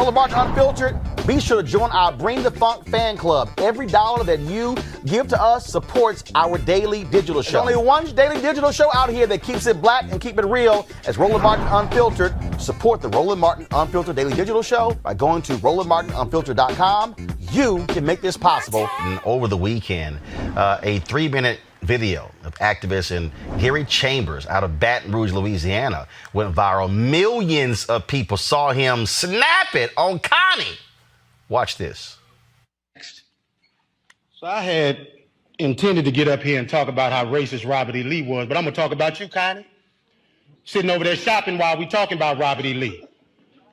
Roland Martin Unfiltered, be sure to join our Bring the Funk fan club. Every dollar that you give to us supports our daily digital show. There's only one daily digital show out here that keeps it black and keep it real as Roland Martin Unfiltered. Support the Roland Martin Unfiltered daily digital show by going to RolandMartinUnfiltered.com. You can make this possible. And over the weekend, a 3-minute video of activist in Gary Chambers out of Baton Rouge, Louisiana went viral. Millions of people saw him snap it on Connie. Watch this. So I had intended to get up here and talk about how racist Robert E. Lee was, but I'm going to talk about you, Connie. Sitting over there shopping while we talking about Robert E. Lee.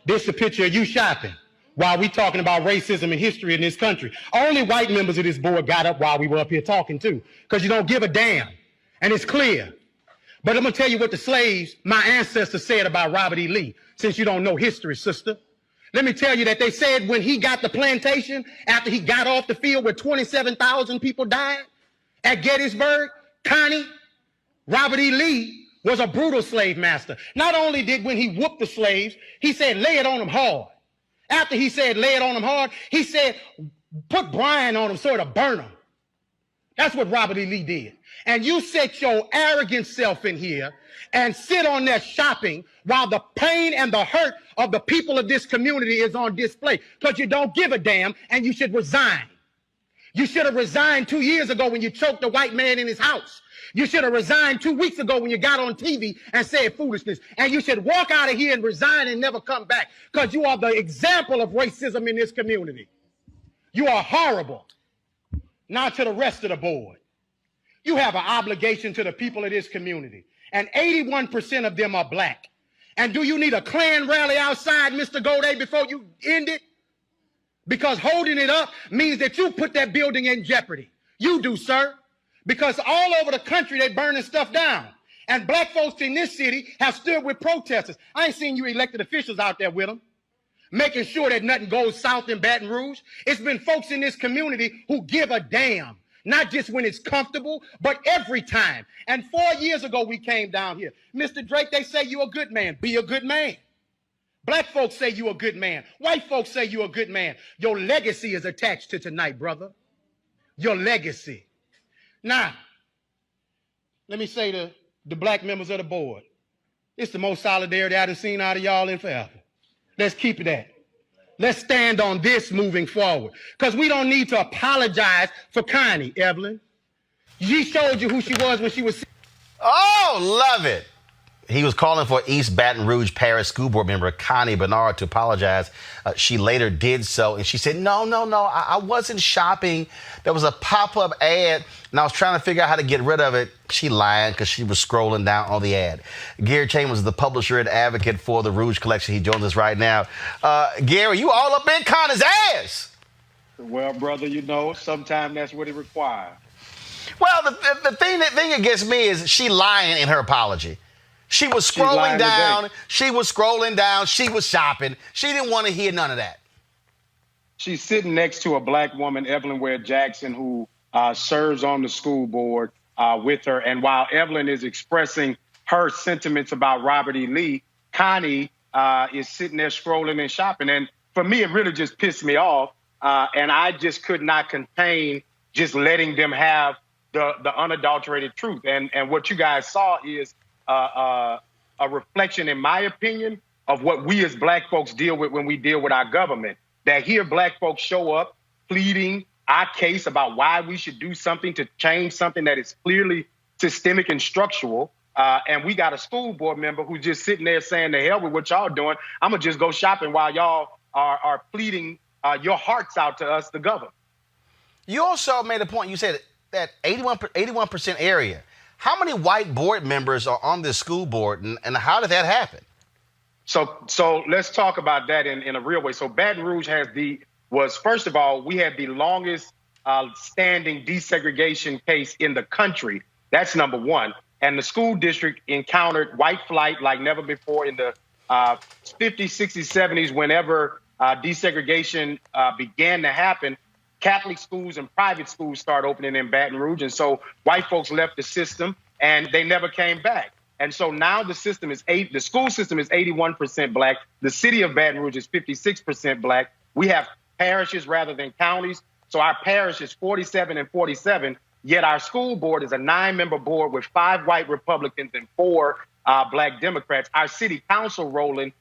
This is a picture of you shopping while we talking about racism and history in this country. Only white members of this board got up while we were up here talking too, because you don't give a damn, and it's clear. But I'm going to tell you what the slaves, my ancestors, said about Robert E. Lee, since you don't know history, sister. Let me tell you that they said when he got the plantation, after he got off the field where 27,000 people died at Gettysburg, Connie, Robert E. Lee was a brutal slave master. Not only did when he whooped the slaves, he said, lay it on them hard. After he said, lay it on them hard, he said, put brine on them so it'll burn them. That's what Robert E. Lee did. And you set your arrogant self in here and sit on there shopping while the pain and the hurt of the people of this community is on display, because you don't give a damn and you should resign. You should have resigned 2 years ago when you choked a white man in his house. You should have resigned 2 weeks ago when you got on TV and said foolishness. And you should walk out of here and resign and never come back, because you are the example of racism in this community. You are horrible. Now to the rest of the board. You have an obligation to the people of this community, and 81% of them are black. And do you need a Klan rally outside, Mr. Goday, before you end it? Because holding it up means that you put that building in jeopardy. You do, sir. Because all over the country, they're burning stuff down. And black folks in this city have stood with protesters. I ain't seen you elected officials out there with them, making sure that nothing goes south in Baton Rouge. It's been folks in this community who give a damn. Not just when it's comfortable, but every time. And 4 years ago, we came down here. Mr. Drake, they say you're a good man. Be a good man. Black folks say you're a good man. White folks say you're a good man. Your legacy is attached to tonight, brother. Your legacy. Now, let me say to the black members of the board, it's the most solidarity I've seen out of y'all in forever. Let's keep it at. Let's stand on this moving forward, because we don't need to apologize for Connie, Evelyn. She showed you who she was when she was... Oh, love it. He was calling for East Baton Rouge Parish School Board member Connie Bernard to apologize. She later did so, and she said, no, I wasn't shopping. There was a pop-up ad, and I was trying to figure out how to get rid of it. She lied because she was scrolling down on the ad. Gary Chambers is the publisher and advocate for the Rouge Collection. He joins us right now. Gary, you all up in Connie's ass. Well, brother, you know, sometimes that's what it requires. Well, the thing that gets me is she lying in her apology. She was scrolling down. She was scrolling down. She was shopping. She didn't want to hear none of that. She's sitting next to a black woman, Evelyn Ware Jackson, who serves on the school board with her. And while Evelyn is expressing her sentiments about Robert E. Lee, Connie is sitting there scrolling and shopping. And for me, it really just pissed me off. And I just could not contain just letting them have the unadulterated truth. And what you guys saw is a reflection, in my opinion, of what we as black folks deal with when we deal with our government. That here black folks show up pleading our case about why we should do something to change something that is clearly systemic and structural. And we got a school board member who's just sitting there saying, the hell with what y'all doing. I'm going to just go shopping while y'all are pleading your hearts out to us, the government. You also made a point. You said that 81% area. How many white board members are on this school board, and how did that happen? So let's talk about that in a real way. So Baton Rouge first of all, we had the longest standing desegregation case in the country. That's number one. And the school district encountered white flight like never before in the 50s, 60s, 70s, whenever desegregation began to happen. Catholic schools and private schools started opening in Baton Rouge. And so white folks left the system and they never came back. And so now the school system is 81% black. The city of Baton Rouge is 56% black. We have parishes rather than counties. So our parish is 47 and 47, yet our school board is a 9-member board with 5 white Republicans and 4 black Democrats. Our city council, Roland,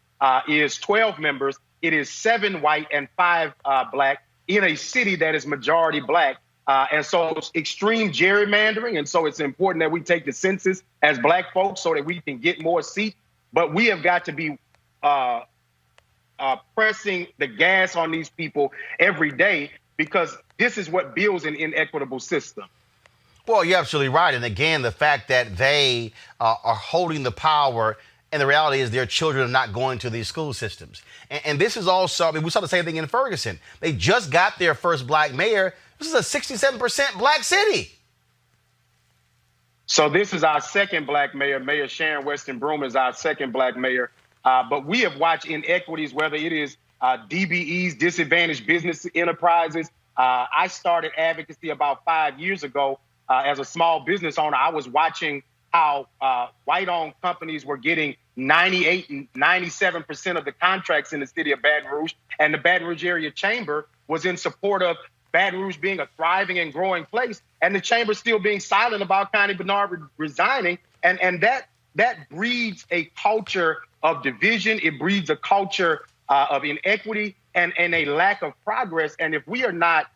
is 12 members. It is 7 white and 5 black in a city that is majority black. And so it's extreme gerrymandering. And so it's important that we take the census as black folks so that we can get more seats. But we have got to be pressing the gas on these people every day, because this is what builds an inequitable system. Well, you're absolutely right. And again, the fact that they are holding the power, and the reality is their children are not going to these school systems. And this is also, I mean, we saw the same thing in Ferguson. They just got their first black mayor. This is a 67% black city. So this is our second black mayor. Mayor Sharon Weston Broome is our second black mayor. But we have watched inequities, whether it is DBEs, disadvantaged business enterprises. I started advocacy about 5 years ago as a small business owner. I was watching how white-owned companies were getting 98 and 97% of the contracts in the city of Baton Rouge, and the Baton Rouge Area Chamber was in support of Baton Rouge being a thriving and growing place, and the chamber still being silent about Connie Bernard resigning, and that breeds a culture of division. It breeds a culture of inequity and a lack of progress. And if we are not,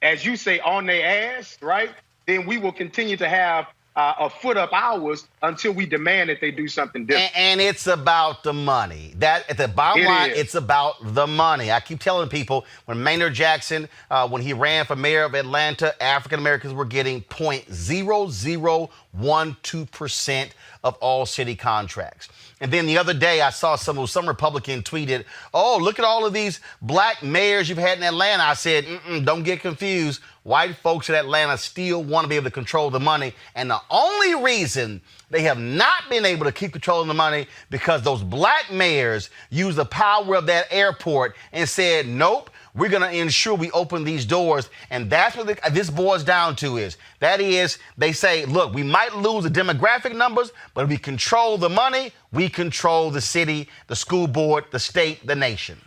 as you say, on their ass, right, then we will continue to have a foot up ours until we demand that they do something different. And it's about the money. That at the bottom line, it's about the money. I keep telling people, when Maynard Jackson, when he ran for mayor of Atlanta, African Americans were getting 0.0012% of all city contracts. And then the other day, I saw some Republican tweeted, "Oh, look at all of these black mayors you've had in Atlanta." I said, don't get confused. White folks in Atlanta still want to be able to control the money. And the only reason they have not been able to keep controlling the money because those black mayors used the power of that airport and said, nope, we're going to ensure we open these doors. And that's what this boils down to is. That is, they say, look, we might lose the demographic numbers, but if we control the money, we control the city, the school board, the state, the nation.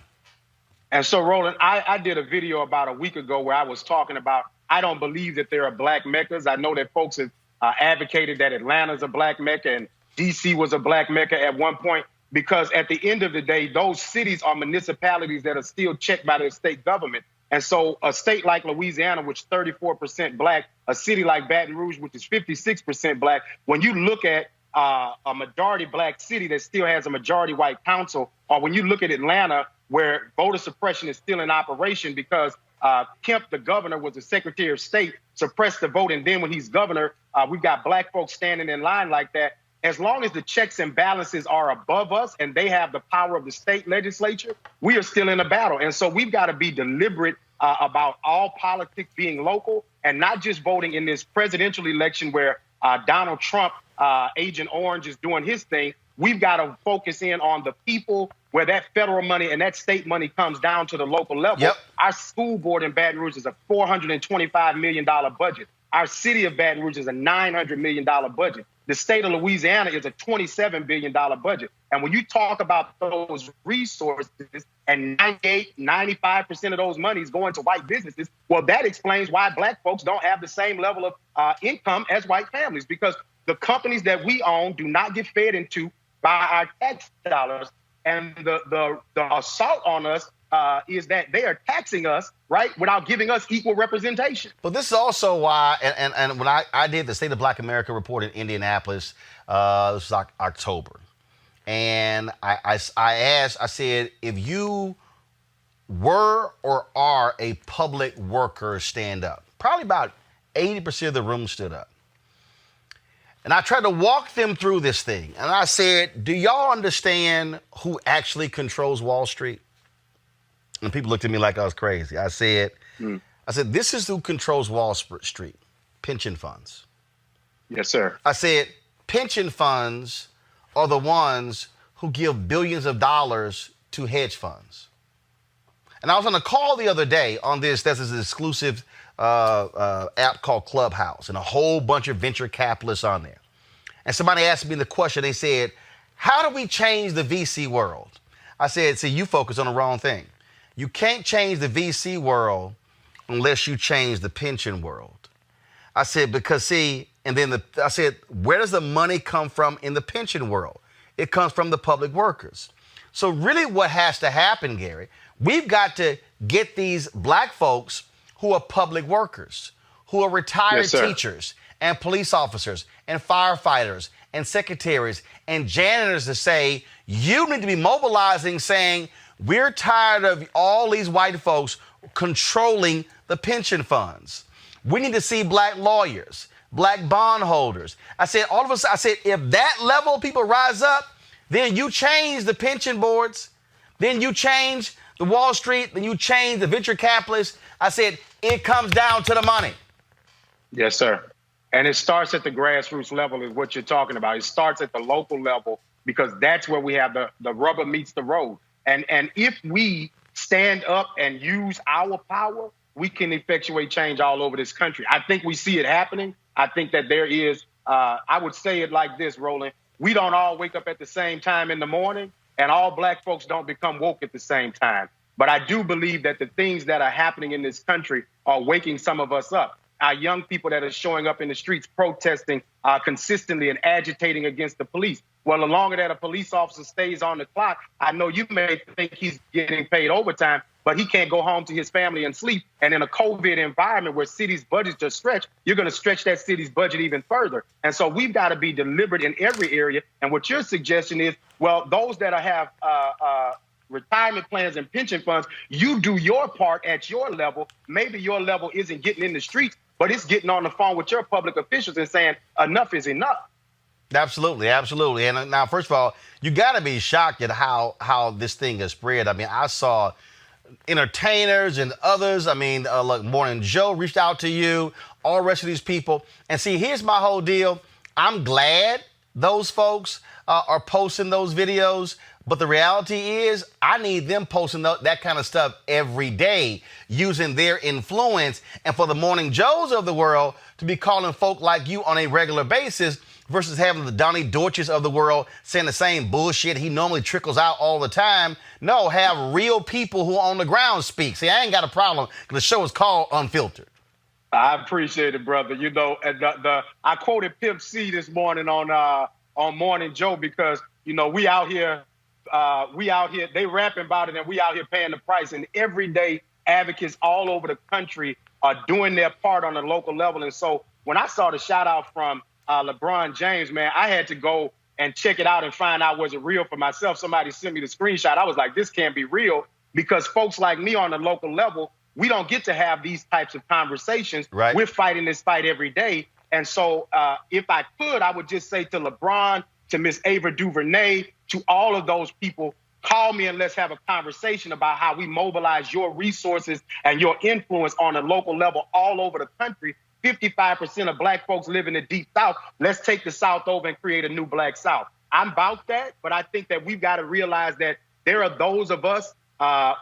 And so, Roland, I did a video about a week ago where I was talking about, I don't believe that there are black meccas. I know that folks have advocated that Atlanta's a black mecca and D.C. was a black mecca at one point, because at the end of the day, those cities are municipalities that are still checked by their state government. And so a state like Louisiana, which is 34% black, a city like Baton Rouge, which is 56% black, when you look at a majority black city that still has a majority white council, or when you look at Atlanta, where voter suppression is still in operation because Kemp, the governor, was the Secretary of State, suppressed the vote, and then when he's governor, we've got black folks standing in line like that. As long as the checks and balances are above us and they have the power of the state legislature, we are still in a battle. And so we've got to be deliberate about all politics being local and not just voting in this presidential election where Donald Trump, Agent Orange, is doing his thing. We've got to focus in on the people where that federal money and that state money comes down to the local level. Yep. Our school board in Baton Rouge is a $425 million budget. Our city of Baton Rouge is a $900 million budget. The state of Louisiana is a $27 billion budget. And when you talk about those resources and 98, 95% of those monies going to white businesses, well, that explains why black folks don't have the same level of income as white families, because the companies that we own do not get fed into by our tax dollars. And the assault on us is that they are taxing us, right, without giving us equal representation. But this is also why, and when I did the State of Black America report in Indianapolis, this was October, and I said, if you were or are a public worker, stand up. Probably about 80% of the room stood up. And I tried to walk them through this thing. And I said, do y'all understand who actually controls Wall Street? And people looked at me like I was crazy. I said, this is who controls Wall Street, pension funds. Yes, sir. I said, pension funds are the ones who give billions of dollars to hedge funds. And I was on a call the other day on this exclusive app called Clubhouse, and a whole bunch of venture capitalists on there. And somebody asked me the question. They said, how do we change the VC world? I said, see, you focus on the wrong thing. You can't change the VC world unless you change the pension world. I said, because see, and then I said, where does the money come from in the pension world? It comes from the public workers. So really what has to happen, Gary, we've got to get these black folks who are public workers, who are retired teachers and police officers and firefighters and secretaries and janitors to say, you need to be mobilizing, saying, we're tired of all these white folks controlling the pension funds. We need to see black lawyers, black bondholders. I said, all of us, I said, if that level of people rise up, then you change the pension boards, then you change the Wall Street, then you change the venture capitalists. I said, it comes down to the money. Yes, sir. And it starts at the grassroots level is what you're talking about. It starts at the local level because that's where we have the rubber meets the road. And if we stand up and use our power, we can effectuate change all over this country. I think we see it happening. I think that there is, I would say it like this, Roland. We don't all wake up at the same time in the morning, and all black folks don't become woke at the same time. But I do believe that the things that are happening in this country are waking some of us up. Our young people that are showing up in the streets protesting consistently and agitating against the police. Well, the longer that a police officer stays on the clock, I know you may think he's getting paid overtime, but he can't go home to his family and sleep. And in a COVID environment where cities' budgets are stretched, you're going to stretch that city's budget even further. And so we've got to be deliberate in every area. And what your suggestion is, well, those that have retirement plans and pension funds, you do your part at your level. Maybe your level isn't getting in the streets, but it's getting on the phone with your public officials and saying enough is enough. Absolutely, absolutely. And now, first of all, you got to be shocked at how this thing has spread. I mean, I saw entertainers and others. I mean, like Morning Joe reached out to you, all the rest of these people. And see, here's my whole deal. I'm glad those folks are posting those videos. But the reality is, I need them posting that kind of stuff every day, using their influence. And for the Morning Joes of the world to be calling folk like you on a regular basis versus having the Donnie Deutsches of the world saying the same bullshit he normally trickles out all the time. No, have real people who are on the ground speak. See, I ain't got a problem because the show is called Unfiltered. I appreciate it, brother. You know, I quoted Pimp C this morning on Morning Joe because, you know, we out here, they rapping about it and we out here paying the price. And everyday advocates all over the country are doing their part on the local level. And so when I saw the shout out from LeBron James, man, I had to go and check it out and find out was it real for myself. Somebody sent me the screenshot. I was like, this can't be real because folks like me on the local level, we don't get to have these types of conversations. Right. We're fighting this fight every day. And so if I could, I would just say to LeBron, to Miss Ava DuVernay, to all of those people, call me and let's have a conversation about how we mobilize your resources and your influence on a local level all over the country. 55% of black folks live in the Deep South. Let's take the South over and create a new Black South. I'm about that, but I think that we've got to realize that there are those of us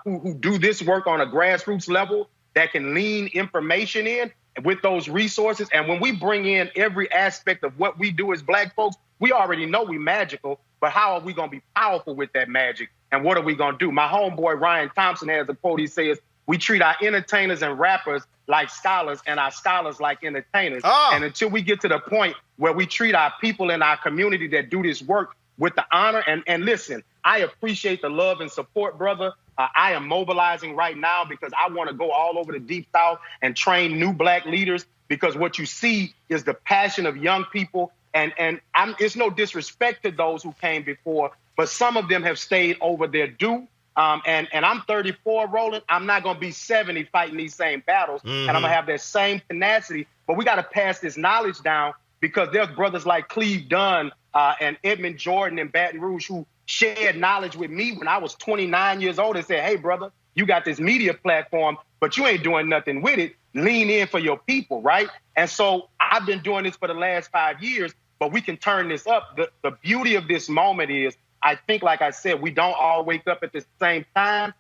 who do this work on a grassroots level that can lean information in with those resources. And when we bring in every aspect of what we do as black folks, we already know we magical, but how are we going to be powerful with that magic? And what are we going to do? My homeboy Ryan Thompson has a quote. He says, we treat our entertainers and rappers like scholars and our scholars like entertainers. And until we get to the point where we treat our people in our community that do this work with the honor, and listen, I appreciate the love and support, brother. I am mobilizing right now because I want to go all over the Deep South and train new black leaders because what you see is the passion of young people. And it's no disrespect to those who came before, but some of them have stayed over their due. And I'm 34, Roland. I'm not going to be 70 fighting these same battles. And I'm going to have that same tenacity. But we got to pass this knowledge down because there's brothers like Cleve Dunn and Edmund Jordan in Baton Rouge who shared knowledge with me when I was 29 years old and said, hey, brother, you got this media platform, but you ain't doing nothing with it. Lean in for your people, right? And so I've been doing this for the last 5 years, but we can turn this up. The beauty of this moment is, I think, like I said, we don't all wake up at the same time,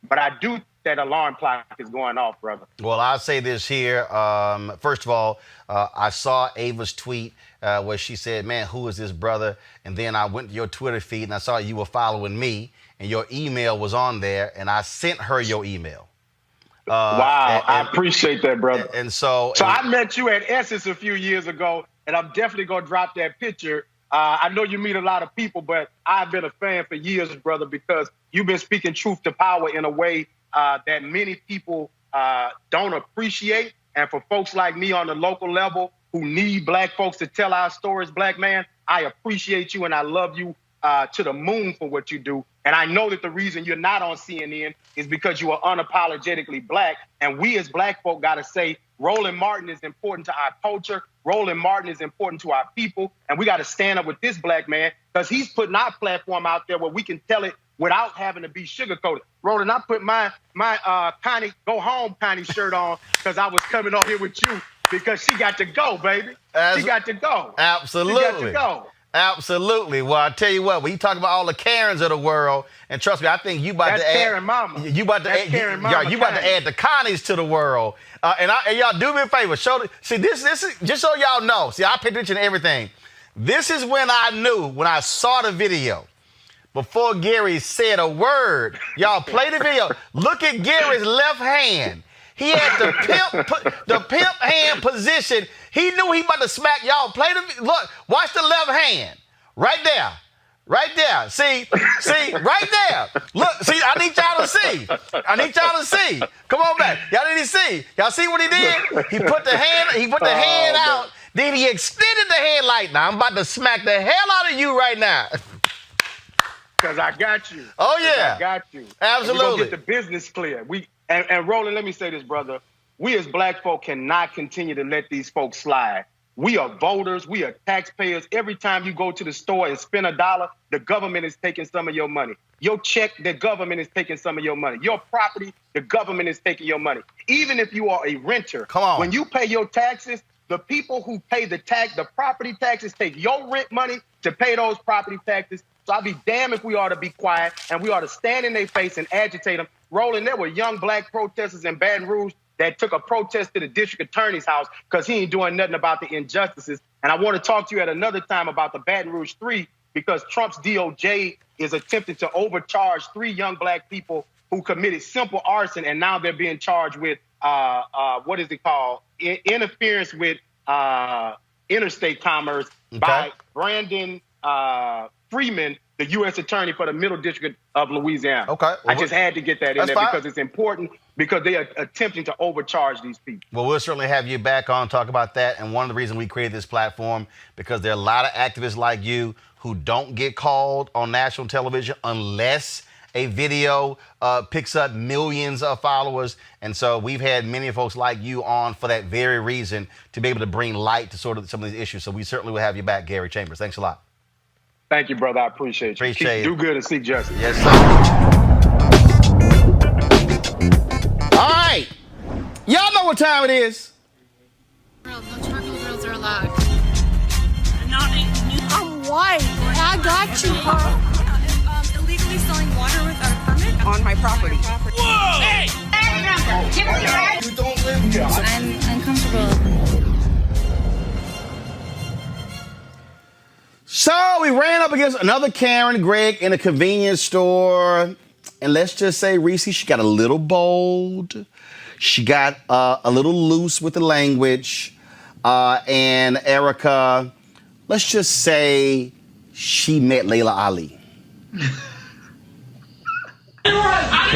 but I do that alarm clock is going off, brother. Well, I'll say this here. First of all, I saw Ava's tweet where she said, man, who is this brother? And then I went to your Twitter feed and I saw you were following me and your email was on there and I sent her your email. Wow, I appreciate that, brother. And so I met you at Essence a few years ago, and I'm definitely going to drop that picture. I know you meet a lot of people, but I've been a fan for years, brother, because you've been speaking truth to power in a way that many people don't appreciate. And for folks like me on the local level who need black folks to tell our stories, black man, I appreciate you and I love you to the moon for what you do. And I know that the reason you're not on CNN is because you are unapologetically black. And we as black folk got to say, Roland Martin is important to our culture. Roland Martin is important to our people. And we got to stand up with this black man because he's putting our platform out there where we can tell it without having to be sugarcoated. Roland, I put my Connie, go home Connie shirt on because I was coming on here with you because she got to go, baby. She got to go. Absolutely. She got to go. Absolutely. Well, I tell you what, when you talk about all the Karens of the world, and trust me, I think you about That's to add Karen Mama. You about to That's add, Karen Mama you about to add the Connies to the world. And y'all do me a favor. See, this is just so y'all know. See, I pay attention to everything. This is when I knew when I saw the video. Before Gary said a word, y'all play the video. Look at Gary's left hand. He had the pimp hand position. He knew he about to smack y'all. Play the look. Watch the left hand, right there, right there. See, right there. Look, see. I need y'all to see. I need y'all to see. Come on back. Y'all need to see. Y'all see what he did? He put the hand. He put the hand out. Then he extended the hand like, now I'm about to smack the hell out of you right now. Because I got you. Oh, yeah. I got you. Absolutely. We're going to get the business clear. And Roland, let me say this, brother. We as black folk cannot continue to let these folks slide. We are voters. We are taxpayers. Every time you go to the store and spend $1, the government is taking some of your money. Your check, the government is taking some of your money. Your property, the government is taking your money. Even if you are a renter, come on. When you pay your taxes, the people who pay the property taxes, take your rent money to pay those property taxes. So I'll be damned if we ought to be quiet and we ought to stand in their face and agitate them. Roland, there were young black protesters in Baton Rouge that took a protest to the district attorney's house because he ain't doing nothing about the injustices. And I want to talk to you at another time about the Baton Rouge 3 because Trump's DOJ is attempting to overcharge 3 young black people who committed simple arson, and now they're being charged with, what is it called? Interference with interstate commerce by Brandon Freeman, the U.S. attorney for the Middle District of Louisiana. Okay. Well, I just had to get that in there fine. because it's important because they are attempting to overcharge these people. Well, we'll certainly have you back on, talk about that. And one of the reasons we created this platform, because there are a lot of activists like you who don't get called on national television unless a video picks up millions of followers. And so we've had many folks like you on for that very reason, to be able to bring light to sort of some of these issues. So we certainly will have you back, Gary Chambers. Thanks a lot. Thank you, brother. I appreciate you. Appreciate it. Do good and seek justice. Yes, sir. All right. Y'all know what time it is. No charcoal grills are allowed. I'm white. I got you, huh? Illegally selling water without a permit On my property. Whoa! Hey! Give me your right. You don't live here. I'm uncomfortable. So we ran up against another Karen Gregg in a convenience store. And let's just say, Reese, she got a little bold. She got a little loose with the language. And Erica, let's just say she met Layla Ali. I'm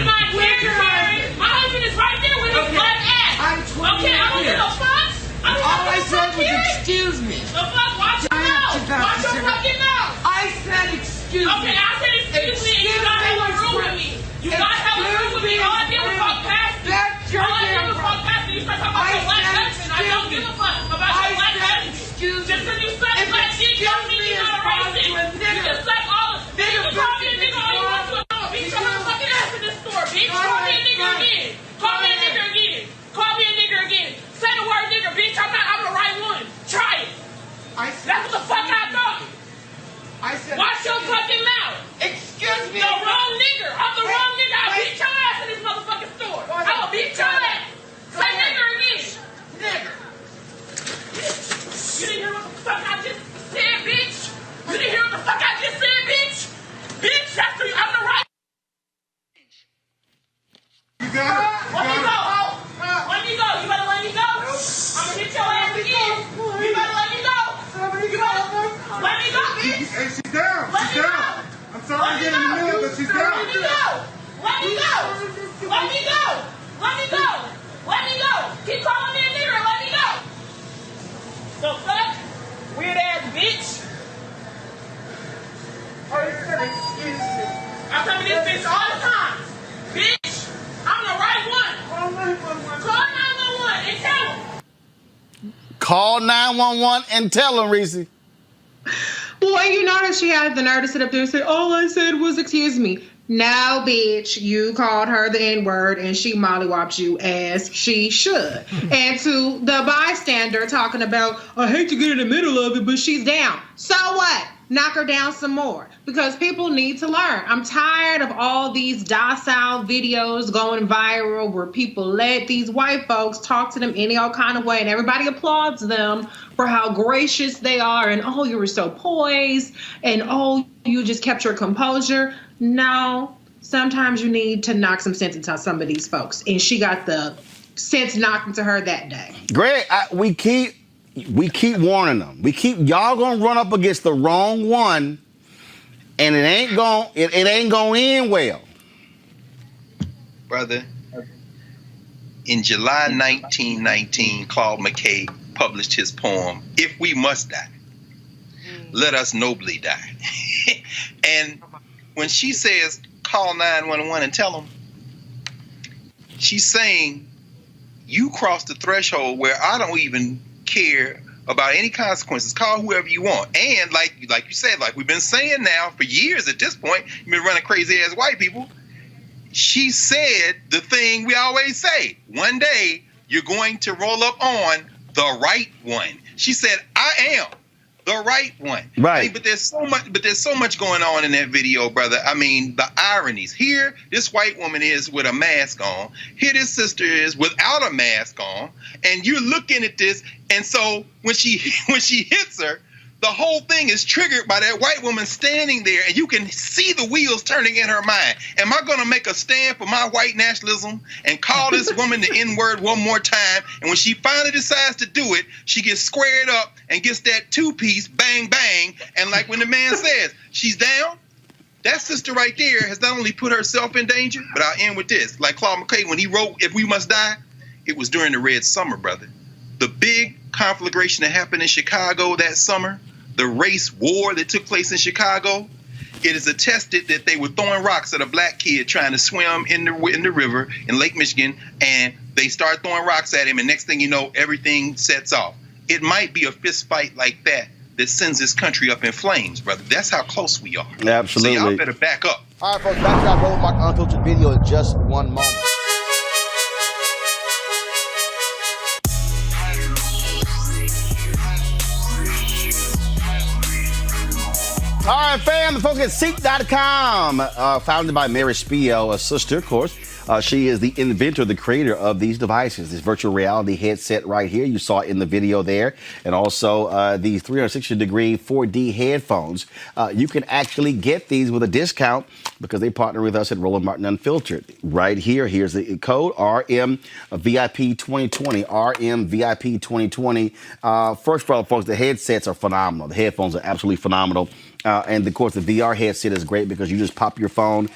not here, Karen. My husband is right there with his black ass. I'm 20 Okay, I don't give a fuck. All I said was excuse me. The fuck? Watch your mouth. Watch your fucking mouth. I said excuse me. Okay, I said excuse me, and you gotta have a room with me. You gotta have a room with me. All I did was talk past you. That's your All I did damn was talk past you. You start talking about your black husband. I don't give a fuck about your black husband. excuse me. Just because you suck black dick don't mean you're not a racist. You can suck all of it. You can call me a nigga all you want to. Bitch, I'm not fucking ass in this store, bitch. Call me a nigga again. Call me a nigga again. Call me a nigga again. Say the word nigga, bitch. I'm the right one. Try it. That's what the fuck I thought. I said Watch your fucking mouth. excuse me. The wrong nigga. I'm the wrong nigga. I beat your ass in this motherfucking store. Let me go, ho. Let me go. You better let me go. I'm gonna hit your ass again. You better let me go. You better let me go, bitch. Hey, she's down. Let me go. I'm sorry to get in the middle, but she's down. Let me go. Let me go. Let me go. Let me go. Let me go. Keep calling me a nigger. Let me go. The fuck? Weird ass bitch. I come to this bitch all the time. Bitch, I'm the right one. Call 911 and tell them. Call 911 and tell them, Reese. Well, and you notice she had the nerve to sit up there and say, all I said was, excuse me. No, bitch, you called her the N-word and she mollywopped you as she should. And to the bystander talking about, I hate to get in the middle of it, but she's down. So what? Knock her down some more. Because people need to learn. I'm tired of all these docile videos going viral where people let these white folks talk to them any old kind of way and everybody applauds them for how gracious they are and, oh, you were so poised and, oh, you just kept your composure. No, sometimes you need to knock some sense into some of these folks. And she got the sense knocked into her that day. Greg, we keep warning them. Y'all gonna run up against the wrong one, and it ain't gonna end well. Brother, in July 1919, Claude McKay published his poem, If We Must Die, Let Us Nobly Die. And when she says, call 911 and tell them, she's saying, you crossed the threshold where I don't even care about any consequences. Call whoever you want. And like you said, like we've been saying now for years at this point, you've been running crazy ass white people. She said the thing we always say, one day you're going to roll up on the right one. She said, I am the right one. Right. I mean, but there's so much going on in that video, brother. I mean, the ironies. Here, this white woman is with a mask on. Here, this sister is without a mask on. And you're looking at this, and so when she hits her, the whole thing is triggered by that white woman standing there, and you can see the wheels turning in her mind. Am I going to make a stand for my white nationalism and call this woman the N-word one more time? And when she finally decides to do it, she gets squared up and gets that two-piece, bang, bang. And like when the man says, she's down, that sister right there has not only put herself in danger, but I'll end with this. Like Claude McKay, when he wrote If We Must Die, it was during the Red Summer, brother. The big conflagration that happened in Chicago that summer, the race war that took place in Chicago, it is attested that they were throwing rocks at a black kid trying to swim in the river in Lake Michigan, and they start throwing rocks at him, and next thing you know, everything sets off. It might be a fist fight like that that sends this country up in flames, brother. That's how close we are. Absolutely. So y'all better back up. All right, folks, back to our Roland Martin Unfiltered video in just one moment. All right, fam, the folks at Seek.com, founded by Mary Spiel, a sister, of course. She is the inventor, the creator of these devices, this virtual reality headset right here. You saw it in the video there. And also the 360-degree 4D headphones. You can actually get these with a discount because they partner with us at Roland Martin Unfiltered. Right here, here's the code, RMVIP2020, RMVIP2020. First of all, folks, the headsets are phenomenal. The headphones are absolutely phenomenal. And of course, the VR headset is great because you just pop your phone,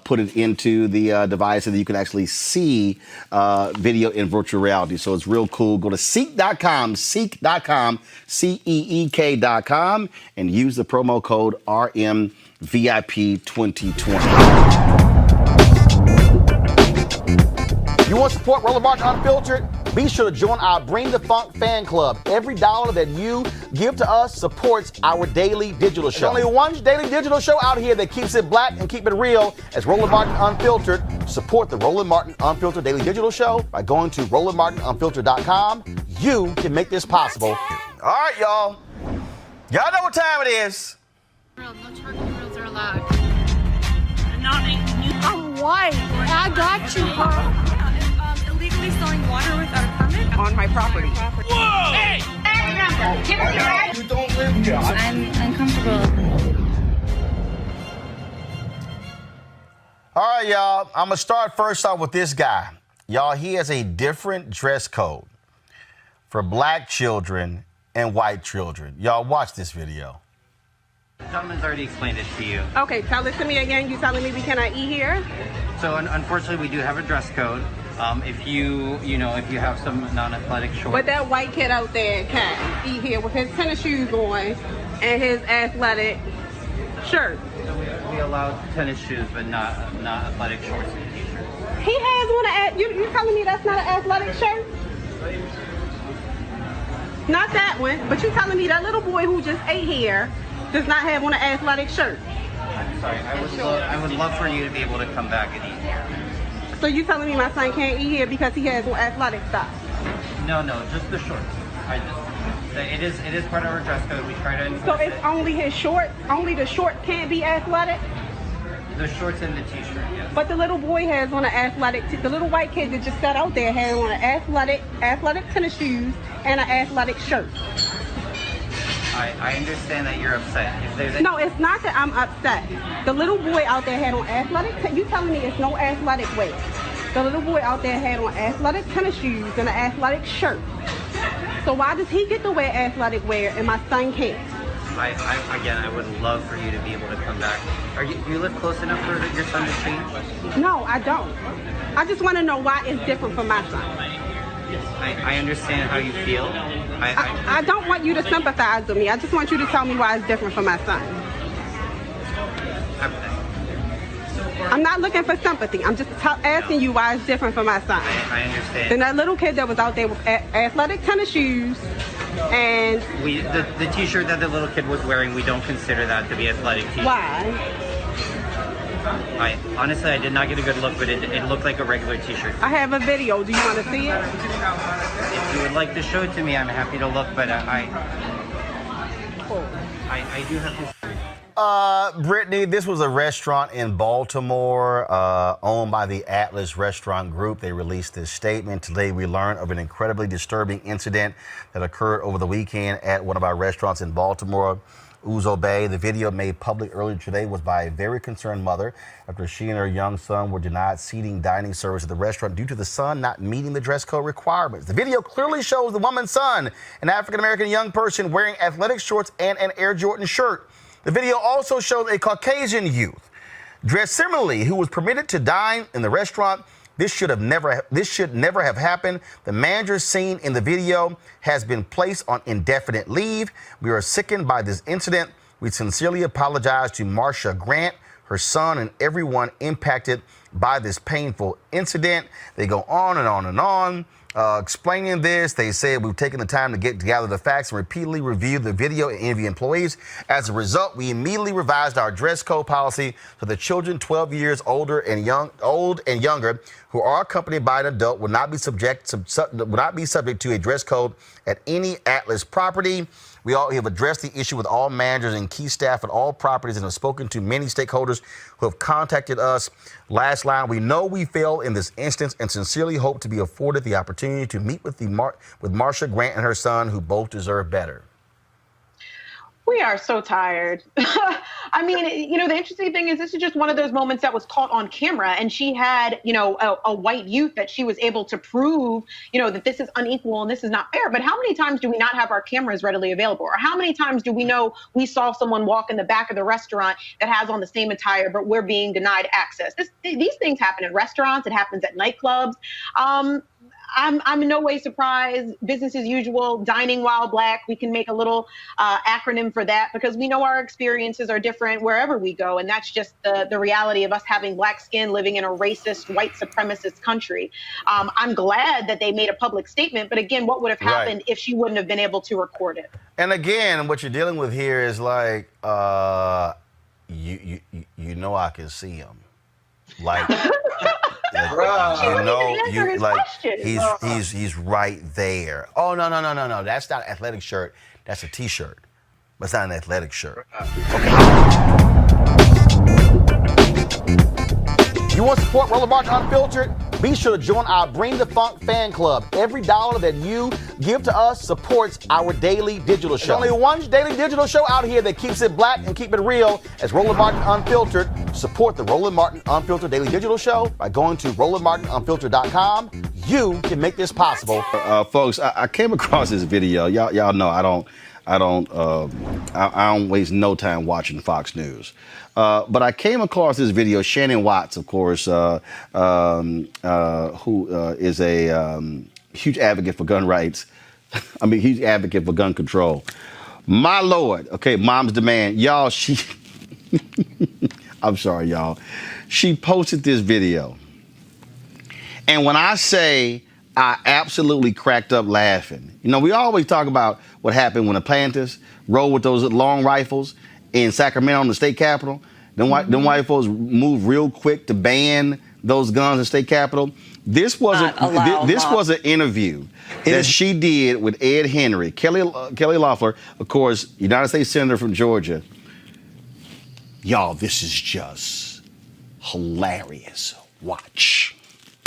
put it into the device, and you can actually see video in virtual reality. So it's real cool. Go to Seek.com, Seek.com, CEEK.com, and use the promo code RMVIP2020. You want to support Roland Martin Unfiltered? Be sure to join our Bring the Funk fan club. Every dollar that you give to us supports our daily digital show. There's only one daily digital show out here that keeps it black and keep it real. As Roland Martin Unfiltered. Support the Roland Martin Unfiltered daily digital show by going to RolandMartinUnfiltered.com. You can make this possible. All right, y'all. Y'all know what time it is. No charcoal grills are allowed. I'm white. I got you, huh? Illegally selling water without a permit On my property. Whoa! Hey! You don't live here. I'm uncomfortable. All right, y'all. I'm going to start first off with this guy. Y'all, he has a different dress code for black children and white children. Y'all, watch this video. The gentleman's already explained it to you. Okay, tell it to me again. You telling me we cannot eat here? So unfortunately, we do have a dress code. If you have some non-athletic shorts. But that white kid out there can eat here with his tennis shoes on and his athletic shirt. So we allow tennis shoes, but not athletic shorts and t-shirts. He has on you telling me that's not an athletic shirt? Not that one, but you telling me that little boy who just ate here does not have on an athletic shirt? I'm sorry. I would love for you to be able to come back and eat here. So you telling me my son can't eat here because he has on athletic stuff? No, just the shorts. It is part of our dress code. We try to enforce So it's only his shorts? Only the shorts can't be athletic? The shorts and the t-shirt, yes. But the little boy has on an athletic, the little white kid that just sat out there had on an athletic tennis shoes and an athletic shirt. I understand that you're upset. If there's No, it's not that I'm upset. The little boy out there had on athletic, you telling me it's no athletic wear. The little boy out there had on athletic tennis shoes and an athletic shirt. So why does he get to wear athletic wear and my son can't? I would love for you to be able to come back. Do you live close enough for your son to change? No, I don't. I just want to know why it's different for my son. I understand how you feel. I don't want you to sympathize with me. I just want you to tell me why it's different for my son. I'm not looking for sympathy. I'm just asking you why it's different for my son. I understand. Then that little kid that was out there with athletic tennis shoes and... The t-shirt that the little kid was wearing, we don't consider that to be athletic t-shirt. Why? Honestly, I did not get a good look, but it looked like a regular t-shirt. I have a video. Do you want to see it? If you would like to show it to me, I'm happy to look, but I do have to... Brittany, this was a restaurant in Baltimore owned by the Atlas Restaurant Group. They released this statement. Today we learned of an incredibly disturbing incident that occurred over the weekend at one of our restaurants in Baltimore, Ouzo Bay. The video made public earlier today was by a very concerned mother after she and her young son were denied seating dining service at the restaurant due to the son not meeting the dress code requirements. The video clearly shows the woman's son, an African-American young person, wearing athletic shorts and an Air Jordan shirt. The video also shows a Caucasian youth dressed similarly who was permitted to dine in the restaurant. This should never have happened. The manager seen in the video has been placed on indefinite leave. We are sickened by this incident. We sincerely apologize to Marsha Grant, her son, and everyone impacted by this painful incident. They go on and on and on. Explaining this, they said we've taken the time to gather the facts and repeatedly reviewed the video and interview employees. As a result, we immediately revised our dress code policy so the children 12 years old and younger who are accompanied by an adult will not be subject to a dress code at any Atlas property. We have addressed the issue with all managers and key staff at all properties and have spoken to many stakeholders who have contacted us. Last line, we know we failed in this instance and sincerely hope to be afforded the opportunity to meet with Marsha Grant and her son, who both deserve better. We are so tired. I mean, the interesting thing is this is just one of those moments that was caught on camera, and she had, a white youth that she was able to prove, that this is unequal and this is not fair. But how many times do we not have our cameras readily available? Or how many times do we know we saw someone walk in the back of the restaurant that has on the same attire, but we're being denied access? These things happen in restaurants. It happens at nightclubs. I'm in no way surprised. Business as usual, dining while black. We can make a little acronym for that because we know our experiences are different wherever we go. And that's just the reality of us having black skin living in a racist, white supremacist country. I'm glad that they made a public statement. But again, what would have happened if she wouldn't have been able to record it? And again, what you're dealing with here is like, you know I can see him. Like, he's right there. Oh, no. That's not an athletic shirt. That's a T-shirt. That's not an athletic shirt. Okay. You want to support Roland Unfiltered? Be sure to join our Bring the Funk fan club. Every dollar that you give to us supports our daily digital show. There's only one daily digital show out here that keeps it black and keep it real. As Roland Martin Unfiltered. Support the Roland Martin Unfiltered Daily Digital Show by going to RolandMartinUnfiltered.com. You can make this possible. Folks, I came across this video. Y'all know I don't waste no time watching Fox News. But I came across this video. Shannon Watts, of course, who is a huge advocate for gun rights. I mean, huge advocate for gun control. My Lord. Okay, Mom's Demand. Y'all, I'm sorry, y'all. She posted this video. And when I say I absolutely cracked up laughing, you know, we always talk about what happened when the planters rode with those long rifles in Sacramento in the state capitol. Them white folks moved real quick to ban those guns in the state capitol. This was an interview that she did with Ed Henry, Kelly Loeffler, of course, United States Senator from Georgia. Y'all, this is just hilarious. Watch.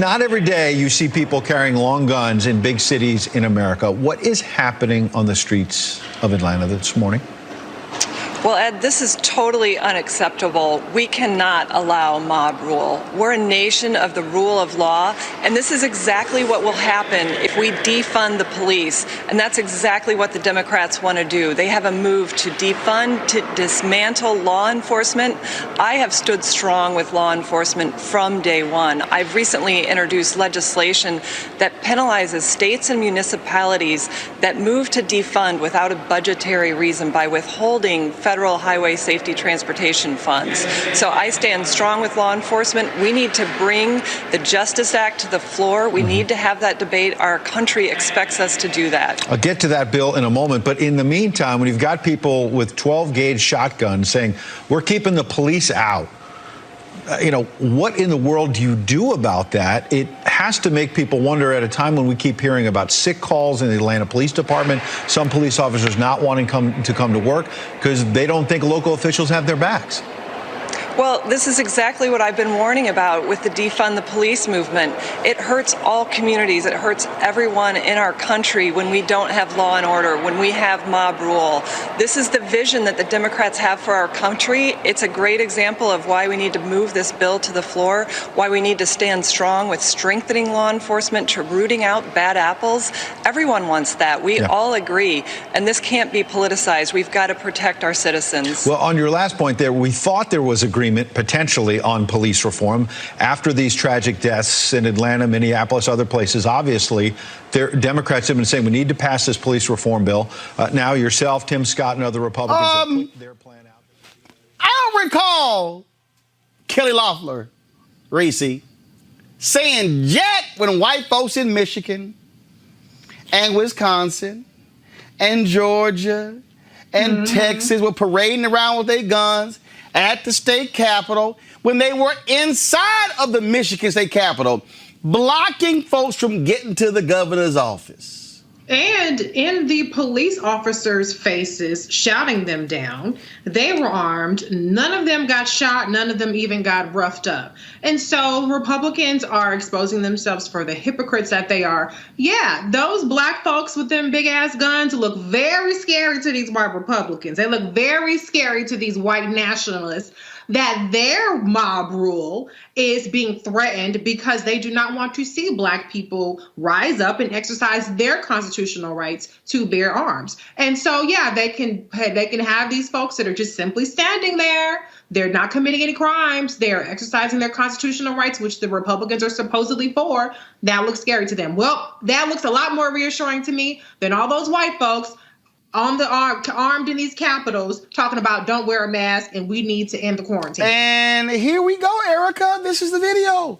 Not every day you see people carrying long guns in big cities in America. What is happening on the streets of Atlanta this morning? Well, Ed, this is totally unacceptable. We cannot allow mob rule. We're a nation of the rule of law, and this is exactly what will happen if we defund the police. And that's exactly what the Democrats want to do. They have a move to defund, to dismantle law enforcement. I have stood strong with law enforcement from day one. I've recently introduced legislation that penalizes states and municipalities that move to defund without a budgetary reason by withholding federal highway safety transportation funds. So I stand strong with law enforcement. We need to bring the Justice Act to the floor. We need to have that debate. Our country expects us to do that. I'll get to that bill in a moment. But in the meantime, when you've got people with 12-gauge shotguns saying, we're keeping the police out, you know, what in the world do you do about that? It has to make people wonder at a time when we keep hearing about sick calls in the Atlanta Police Department, some police officers not wanting to come to work because they don't think local officials have their backs. Well, this is exactly what I've been warning about with the defund the police movement. It hurts all communities. It hurts everyone in our country when we don't have law and order, when we have mob rule. This is the vision that the Democrats have for our country. It's a great example of why we need to move this bill to the floor, why we need to stand strong with strengthening law enforcement, to rooting out bad apples. Everyone wants that. We all agree. And this can't be politicized. We've got to protect our citizens. Well, on your last point there, we thought there was agreement potentially on police reform after these tragic deaths in Atlanta, Minneapolis, other places. Obviously, Democrats have been saying we need to pass this police reform bill. Now yourself, Tim Scott, and other Republicans have put their plan out. I don't recall Kelly Loeffler, Reese, saying yet when white folks in Michigan and Wisconsin and Georgia and Texas were parading around with their guns at the state capitol, when they were inside of the Michigan state capitol, blocking folks from getting to the governor's office. And in the police officers' faces, shouting them down. They were armed. None of them got shot. None of them even got roughed up. And so Republicans are exposing themselves for the hypocrites that they are. Yeah, those black folks with them big-ass guns look very scary to these white Republicans. They look very scary to these white nationalists, that their mob rule is being threatened because they do not want to see black people rise up and exercise their constitutional rights to bear arms. And so, yeah, they can have these folks that are just simply standing there. They're not committing any crimes. They're exercising their constitutional rights, which the Republicans are supposedly for. That looks scary to them. Well, that looks a lot more reassuring to me than all those white folks on the armed in these capitals talking about don't wear a mask and we need to end the quarantine. And here we go, Erica. This is the video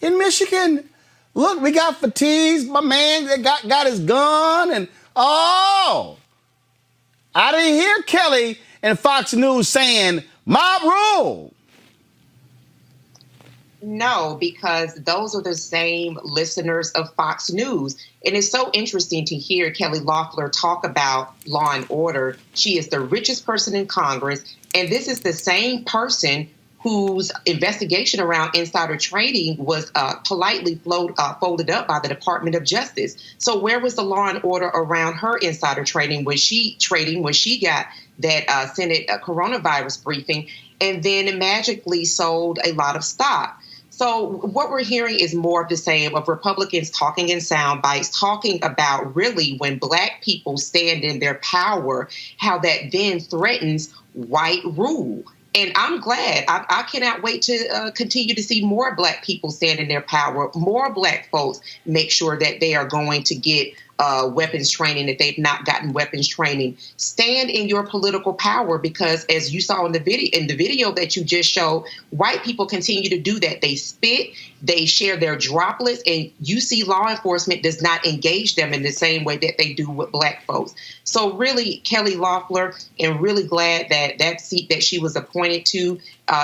in Michigan. Look, we got fatigues. My man got his gun and I didn't hear Kelly and Fox News saying mob rule. No, because those are the same listeners of Fox News. And it's so interesting to hear Kelly Loeffler talk about law and order. She is the richest person in Congress. And this is the same person whose investigation around insider trading was politely folded up by the Department of Justice. So where was the law and order around her insider trading when she got that Senate coronavirus briefing and then magically sold a lot of stock? So what we're hearing is more of the same, of Republicans talking in sound bites, talking about really when Black people stand in their power, how that then threatens white rule. And I'm glad. I cannot wait to continue to see more Black people stand in their power, more Black folks make sure that they are going to get weapons training if they've not gotten weapons training. Stand in your political power, because as you saw in the video that you just showed, white people continue to do that. They spit, they share their droplets, and you see law enforcement does not engage them in the same way that they do with Black folks. So really, Kelly Loeffler, and really glad that that seat that she was appointed to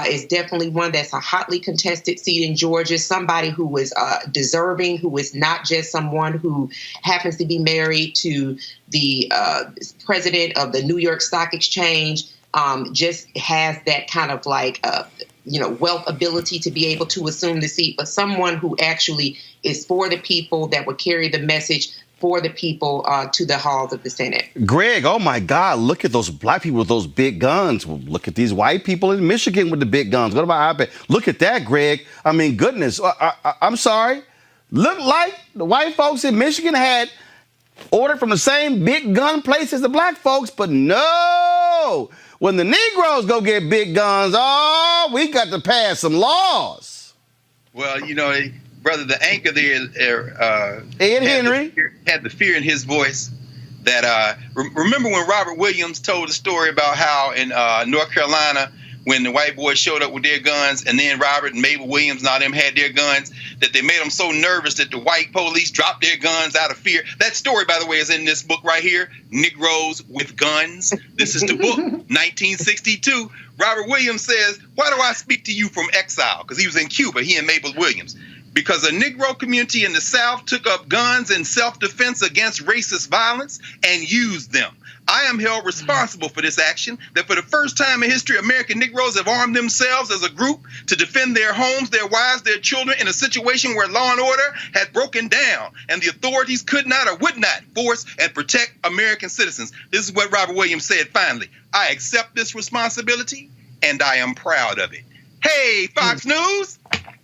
is definitely one that's a hotly contested seat in Georgia, somebody who is deserving, who is not just someone who happens to be married to the president of the New York Stock Exchange, just has that kind of like, wealth ability to be able to assume the seat, but someone who actually is for the people, that would carry the message for the people to the halls of the Senate. Greg, oh my God, look at those Black people with those big guns. Well, look at these white people in Michigan with the big guns. What about iPad? Look at that, Greg. I mean, goodness. I'm sorry. Look like the white folks in Michigan had ordered from the same big gun place as the Black folks, but no. When the Negroes go get big guns, we got to pass some laws. Well, brother, the anchor there, Ed Henry, had the fear in his voice that remember when Robert Williams told the story about how in North Carolina, when the white boys showed up with their guns, and then Robert and Mabel Williams and all them had their guns, that they made them so nervous that the white police dropped their guns out of fear. That story, by the way, is in this book right here, Negroes with Guns. This is the book, 1962. Robert Williams says, "Why do I speak to you from exile?" Because he was in Cuba, he and Mabel Williams. "Because a Negro community in the South took up guns in self-defense against racist violence and used them. I am held responsible for this action, that for the first time in history, American Negroes have armed themselves as a group to defend their homes, their wives, their children in a situation where law and order had broken down and the authorities could not or would not force and protect American citizens." This is what Robert Williams said finally. "I accept this responsibility and I am proud of it." Hey, Fox News,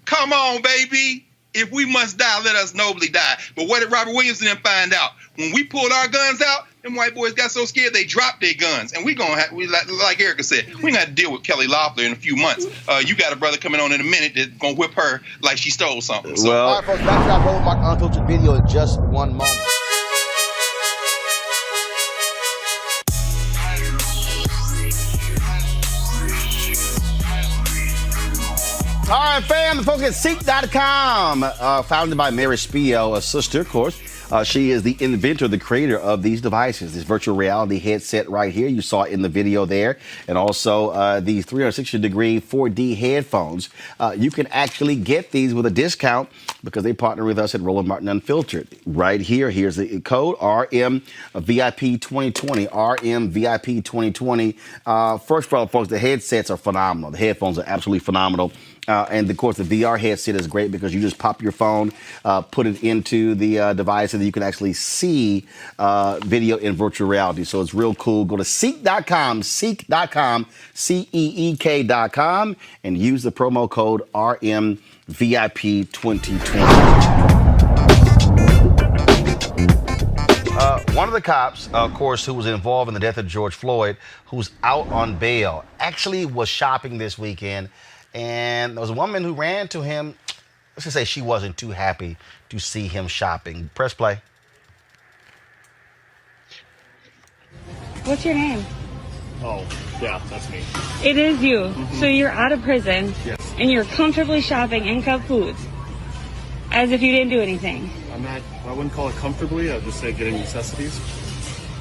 come on, baby. If we must die, let us nobly die. But what did Robert Williams and them find out? When we pulled our guns out, them white boys got so scared they dropped their guns. And like Erica said, we're going to have to deal with Kelly Loeffler in a few months. You got a brother coming on in a minute that's going to whip her like she stole something. So, all right, folks, back to our Roland Mark Unfiltered video in just one moment. All right, fam, the folks at Seek.com, founded by Mary Spio, a sister, of course. She is the inventor, the creator of these devices, this virtual reality headset right here. You saw it in the video there. And also these 360-degree 4D headphones. You can actually get these with a discount because they partner with us at Roland Martin Unfiltered. Right here, here's the code, RMVIP2020, RMVIP2020. First of all, folks, the headsets are phenomenal. The headphones are absolutely phenomenal. And, of course, the VR headset is great because you just pop your phone, put it into the device, and you can actually see video in virtual reality. So it's real cool. Go to Seek.com, Seek.com, CEEK.com, and use the promo code RMVIP2020. One of the cops, of course, who was involved in the death of George Floyd, who's out on bail, actually was shopping this weekend. And there was a woman who ran to him. Let's just say she wasn't too happy to see him shopping. Press play. What's your name? Oh, yeah, that's me. It is you. Mm-hmm. So you're out of prison. Yes. And you're comfortably shopping in Cub Foods. As if you didn't do anything. I wouldn't call it comfortably. I'd just say getting necessities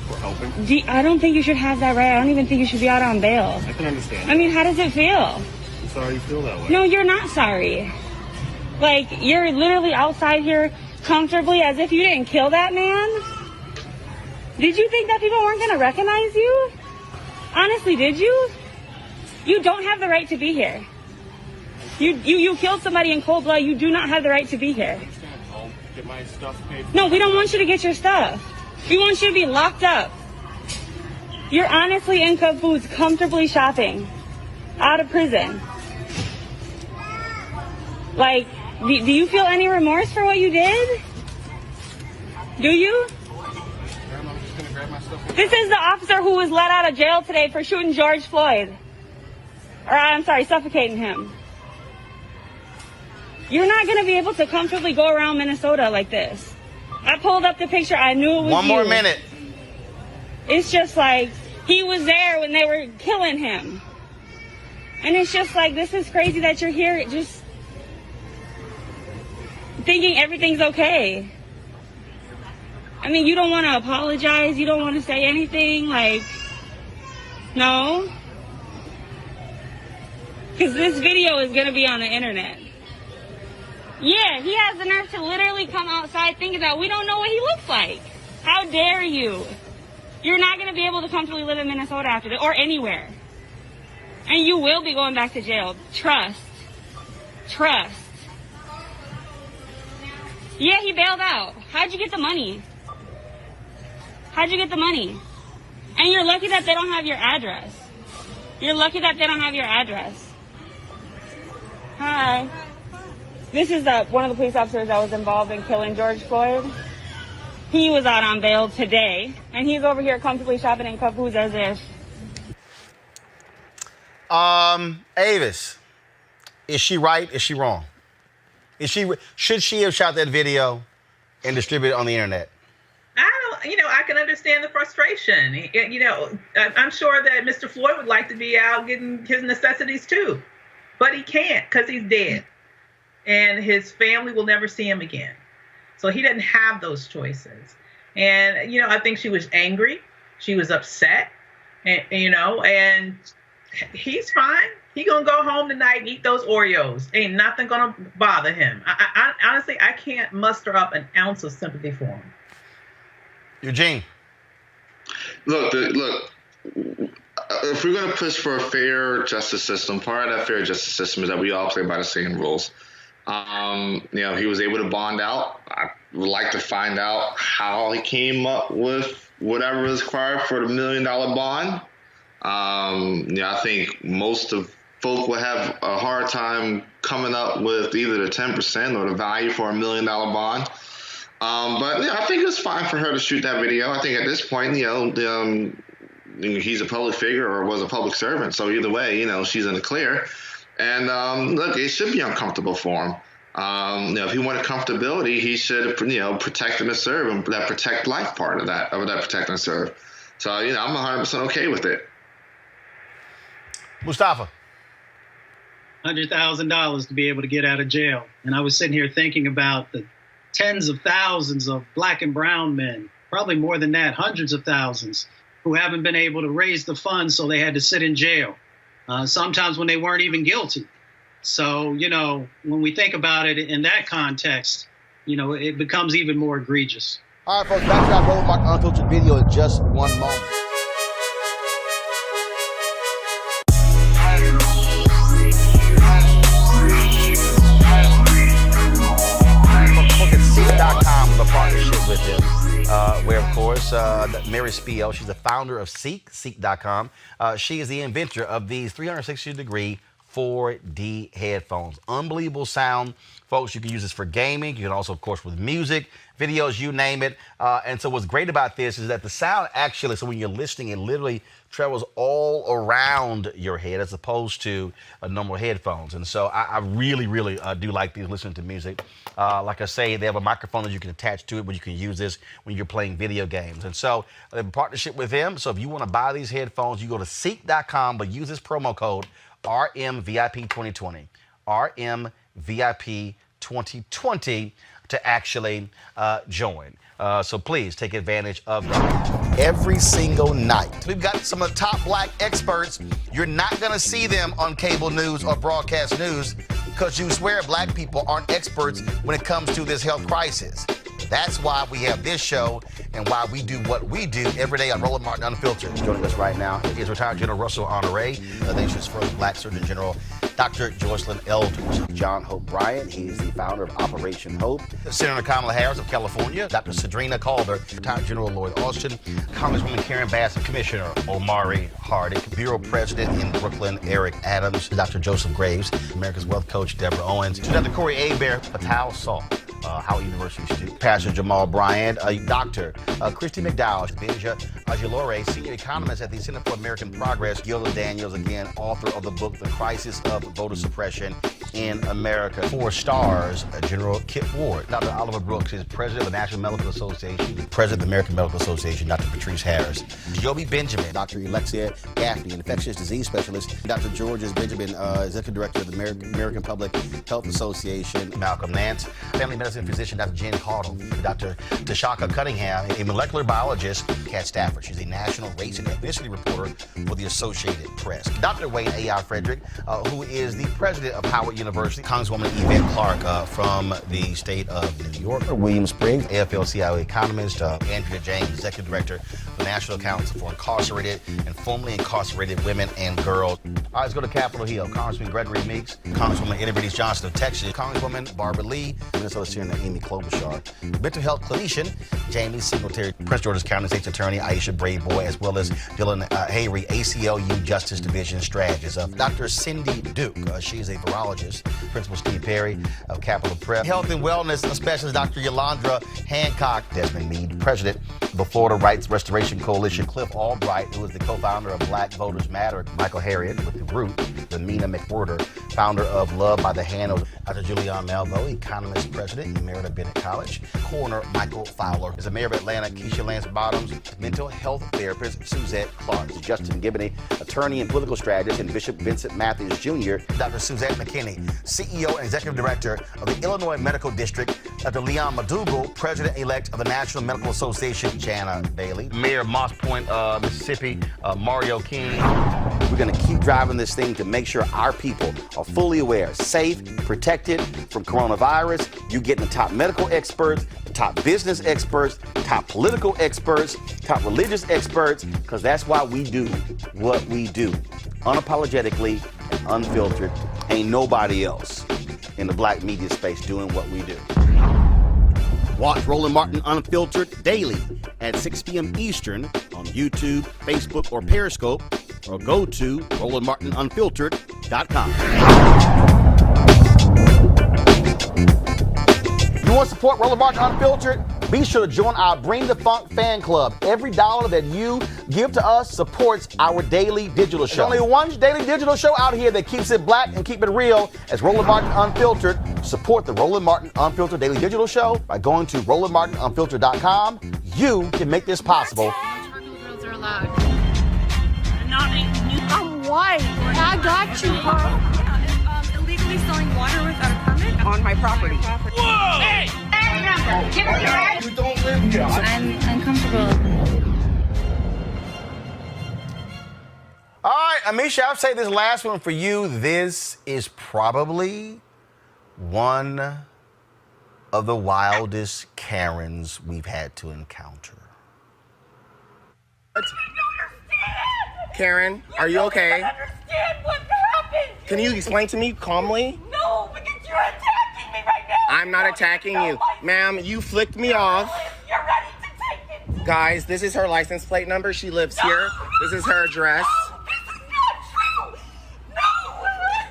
or helping. I don't think you should have that right. I don't even think you should be out on bail. I can understand. I mean, how does it feel? I'm sorry you feel that way. No, you're not sorry. Like, you're literally outside here comfortably as if you didn't kill that man. Did you think that people weren't going to recognize you? Honestly, did you? You don't have the right to be here. You killed somebody in cold blood. You do not have the right to be here. I'll get my stuff paid for. No, we don't want you to get your stuff. We want you to be locked up. You're honestly in Cub Foods comfortably shopping out of prison. Like, do you feel any remorse for what you did? Do you? I'm just gonna grab my stuff. This is the officer who was let out of jail today for shooting George Floyd. Or, I'm sorry, suffocating him. You're not going to be able to comfortably go around Minnesota like this. I pulled up the picture. I knew it was One you. more minute. It's just like, he was there when they were killing him. And it's just like, this is crazy that you're here just thinking everything's okay. I mean, you don't want to apologize. You don't want to say anything. Like, no. Because this video is going to be on the internet. Yeah, he has the nerve to literally come outside thinking that we don't know what he looks like. How dare you? You're not going to be able to comfortably live in Minnesota after this, or anywhere. And you will be going back to jail. Trust. Trust. Yeah, he bailed out. How'd you get the money? How'd you get the money? And you're lucky that they don't have your address. You're lucky that they don't have your address. Hi. This is one of the police officers that was involved in killing George Floyd. He was out on bail today, and he's over here comfortably shopping in Cub Foods as if. Avis, is she right? Is she wrong? Should she have shot that video and distributed it on the internet? I can understand the frustration. I'm sure that Mr. Floyd would like to be out getting his necessities too, but he can't because he's dead. And his family will never see him again. So he doesn't have those choices. And, I think she was angry. She was upset. And he's fine. He gonna go home tonight and eat those Oreos. Ain't nothing gonna bother him. I honestly, I can't muster up an ounce of sympathy for him. Eugene. Look, if we're gonna push for a fair justice system, part of that fair justice system is that we all play by the same rules. He was able to bond out. I would like to find out how he came up with whatever is required for the $1 million bond. I think most of folk will have a hard time coming up with either the 10% or the value for $1 million bond. But I think it's fine for her to shoot that video. I think at this point, he's a public figure or was a public servant. So either way, she's in the clear. And look, it should be uncomfortable for him. If he wanted comfortability, he should, protect and serve, and that protect life part of that protect and serve. So, I'm 100% okay with it. Mustafa. $100,000 to be able to get out of jail. And I was sitting here thinking about the tens of thousands of black and brown men, probably more than that, hundreds of thousands, who haven't been able to raise the funds, so they had to sit in jail. Sometimes when they weren't even guilty. So, when we think about it in that context, it becomes even more egregious. All right, folks, back to our Roland Mark Unfiltered video in just one moment. Look at Seek.com with a partnership with them. Where, of course, Mary Spiel, she's the founder of Seek.com. She is the inventor of these 360-degree 4D headphones. Unbelievable sound. Folks, you can use this for gaming. You can also, of course, with music, videos, you name it. And so what's great about this is that the sound actually, so when you're listening, it literally travels all around your head as opposed to normal headphones. And so I really, really do like these listening to music. Like I say, they have a microphone that you can attach to it, but you can use this when you're playing video games. And so they have a partnership with them. So if you want to buy these headphones, you go to Seek.com, but use this promo code RMVIP2020. RMVIP2020 to actually join. So please take advantage of that. Every single night, we've got some of the top black experts. You're not going to see them on cable news or broadcast news because you swear black people aren't experts when it comes to this health crisis. That's why we have this show and why we do what we do every day on Roland Martin Unfiltered. Joining us right now is retired General Russell Honore, the nation's first Black Surgeon General, Dr. Joycelyn Elders. John Hope Bryant, he's the founder of Operation Hope. Senator Kamala Harris of California, Dr. Cedrina Calder, retired General Lloyd Austin, Congresswoman Karen Bass, Commissioner Omari Hardick, Bureau President in Brooklyn, Eric Adams, Dr. Joseph Graves, America's Wealth Coach Deborah Owens, Dr. Corey Abear, Patel Salt, Howard University student, Pastor Jamal Bryant, Dr. Christy McDowell, Benja Ajilore, senior economist at the Center for American Progress, Gilda Daniels, again, author of the book, The Crisis of Voter Suppression in America. 4 stars, General Kip Ward. Dr. Oliver Brooks is president of the National Medical Association, president of the American Medical Association, Dr. Patrice Harris. Joby Benjamin, Dr. Alexia Gaffney, infectious disease specialist, Dr. Georges Benjamin, executive director of the American Public Health Association, Malcolm Nance, family medicine physician, Dr. Jen Caudle, Dr. Tashaka Cunningham, a molecular biologist, Kat Stafford. She's a national race and ethnicity reporter for the Associated Press. Dr. Wayne A.R. Frederick, who is the president of Howard University, Congresswoman Yvette Clarke from the state of New York, William Spriggs, AFL-CIO economist, Andrea James, executive director of the National Council for Incarcerated and Formerly Incarcerated Women and Girls. All right, let's go to Capitol Hill. Congressman Gregory Meeks, Congresswoman Eddie Bernice Johnson of Texas, Congresswoman Barbara Lee, Minnesota Senator Amy Klobuchar, mental health clinician Jamie Singletary, Prince George's County State's Attorney Aisha Bradeboy, as well as Dylan Hayrie, ACLU Justice Division strategist. Dr. Cindy Duke, she's a virologist. Principal Steve Perry of Capitol Prep. Health and wellness specialist Dr. Yolandra Hancock. Desmond Meade, president of the Florida Rights Restoration Coalition. Cliff Albright, who is the co-founder of Black Voters Matter. Michael Harriet with The Root. Mina McWhorter, founder of Love by the Hand. Dr. Julianne Malveaux, economist, president, Emerita Bennett College. Coroner Michael Fowler is the mayor of Atlanta. Keisha Lance Bottoms, mental health therapist Suzette Clark. Justin Gibney, attorney and political strategist, and Bishop Vincent Matthews Jr. Dr. Suzette McKinney, CEO and executive director of the Illinois Medical District. Dr. Leon Madugal, president-elect of the National Medical Association. Jana Bailey, mayor of Moss Point, Mississippi. Mario King. We're going to keep driving this thing to make sure our people are fully aware, safe, protected from coronavirus. You getting the top medical experts, top business experts, top political experts, top religious experts, because that's why we do what we do. Unapologetically and unfiltered. Ain't nobody else in the black media space doing what we do. Watch Roland Martin Unfiltered daily at 6 p.m. Eastern on YouTube, Facebook, or Periscope, or go to RolandMartinUnfiltered.com. You want to support Roland Martin Unfiltered? Be sure to join our Bring the Funk fan club. Every dollar that you give to us supports our daily digital show. There's only one daily digital show out here that keeps it black and keep it real as Roland Martin Unfiltered. Support the Roland Martin Unfiltered daily digital show by going to RolandMartinUnfiltered.com. You can make this possible. Charcoal grills are allowed. I'm white. I got you, huh? Illegally selling water without a permit on my property. Whoa! Hey! You don't live here. I'm uncomfortable. All right, Amisha, I'll say this last one for you. This is probably one of the wildest Karens we've had to encounter. Karen, are you okay? I understand what happened. Can you explain to me calmly? No, because you're attacking me right now. I'm not attacking you. Ma'am, you flicked me off. You're ready to take it. Guys, this is her license plate number. She lives here. This is her address. No, this is not true. No.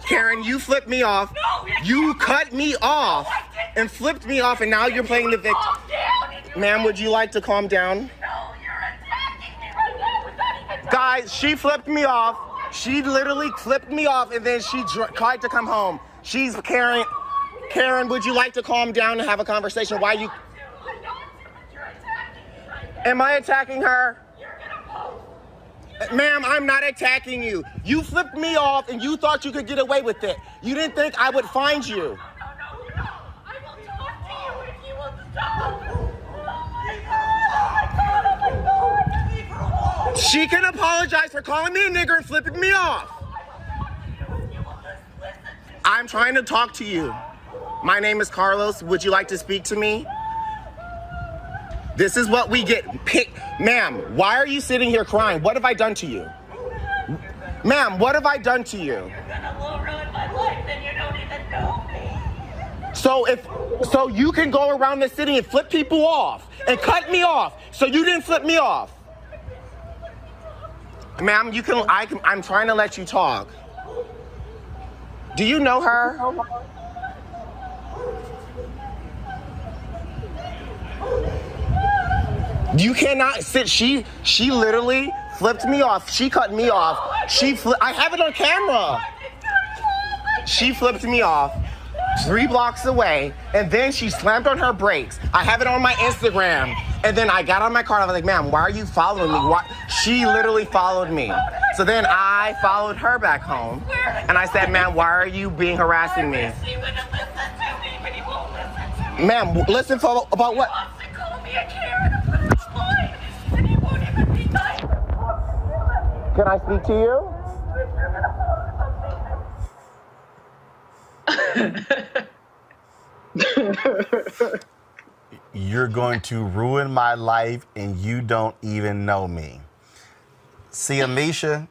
Karen, you flipped me off. No, you cut me off and flipped me off, and now you're playing the victim. Ma'am, would you like to calm down? Guys, she flipped me off. She literally flipped me off, and then she tried to come home. She's Karen. Karen, would you like to calm down and have a conversation? Why you? Am I attacking her? Ma'am, I'm not attacking you. You flipped me off, and you thought you could get away with it. You didn't think I would find you. I will talk to you if you will stop. She can apologize for calling me a nigger and flipping me off. I'm trying to talk to you. My name is Carlos. Would you like to speak to me? This is what we get. Ma'am, why are you sitting here crying? What have I done to you? Ma'am, what have I done to you? You're gonna ruin my life and you don't even know me. So you can go around the city and flip people off and cut me off. So you didn't flip me off. Ma'am, I'm trying to let you talk. Do you know her? You cannot sit. She literally flipped me off. She cut me off. I have it on camera. She flipped me off 3 blocks away, and then she slammed on her brakes. I have it on my Instagram. And then I got on my car and I was like, ma'am, why are you following me? Why? She literally followed me. So then I followed her back home. And I said, ma'am, why are you harassing me? Ma'am, listen for about what? Can I speak to you? You're going to ruin my life and you don't even know me. See, Amisha,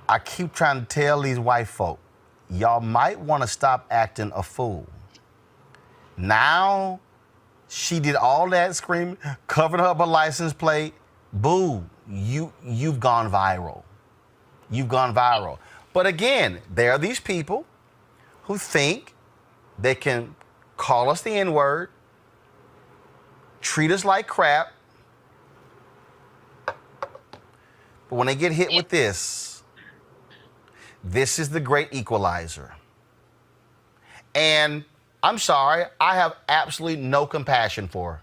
I keep trying to tell these white folk, y'all might want to stop acting a fool. Now, she did all that screaming, covered up a license plate. Boo, you've gone viral. You've gone viral. But again, there are these people who think they can call us the N-word, treat us like crap, but when they get hit with this is the great equalizer. And I'm sorry, I have absolutely no compassion for her.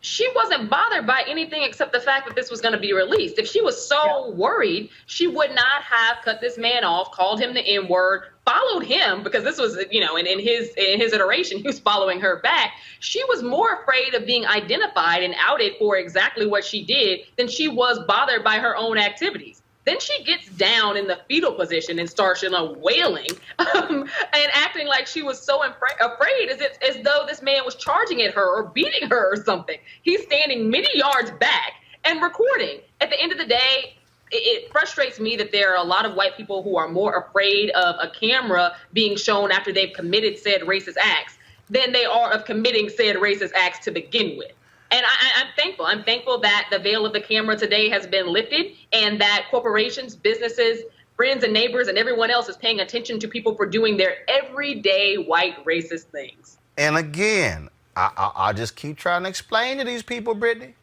She wasn't bothered by anything except the fact that this was going to be released. If she was so worried, she would not have cut this man off, called him the N-word, followed him, because this was, in his iteration, he was following her back. She was more afraid of being identified and outed for exactly what she did than she was bothered by her own activities. Then she gets down in the fetal position and starts wailing and acting like she was so afraid as though this man was charging at her or beating her or something. He's standing many yards back and recording. At the end of the day, it frustrates me that there are a lot of white people who are more afraid of a camera being shown after they've committed said racist acts than they are of committing said racist acts to begin with. And I'm thankful. I'm thankful that the veil of the camera today has been lifted and that corporations, businesses, friends and neighbors and everyone else is paying attention to people for doing their everyday white racist things. And again, I'll just keep trying to explain to these people, Brittany.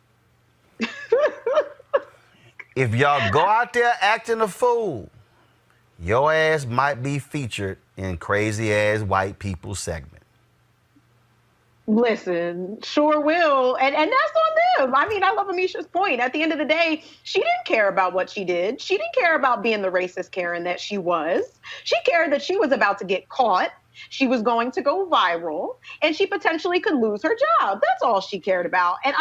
If y'all go out there acting a fool, your ass might be featured in crazy ass white people segment. Listen, sure will. And that's on them. I mean, I love Amisha's point. At the end of the day, she didn't care about what she did. She didn't care about being the racist Karen that she was. She cared that she was about to get caught. She was going to go viral and she potentially could lose her job. That's all she cared about. And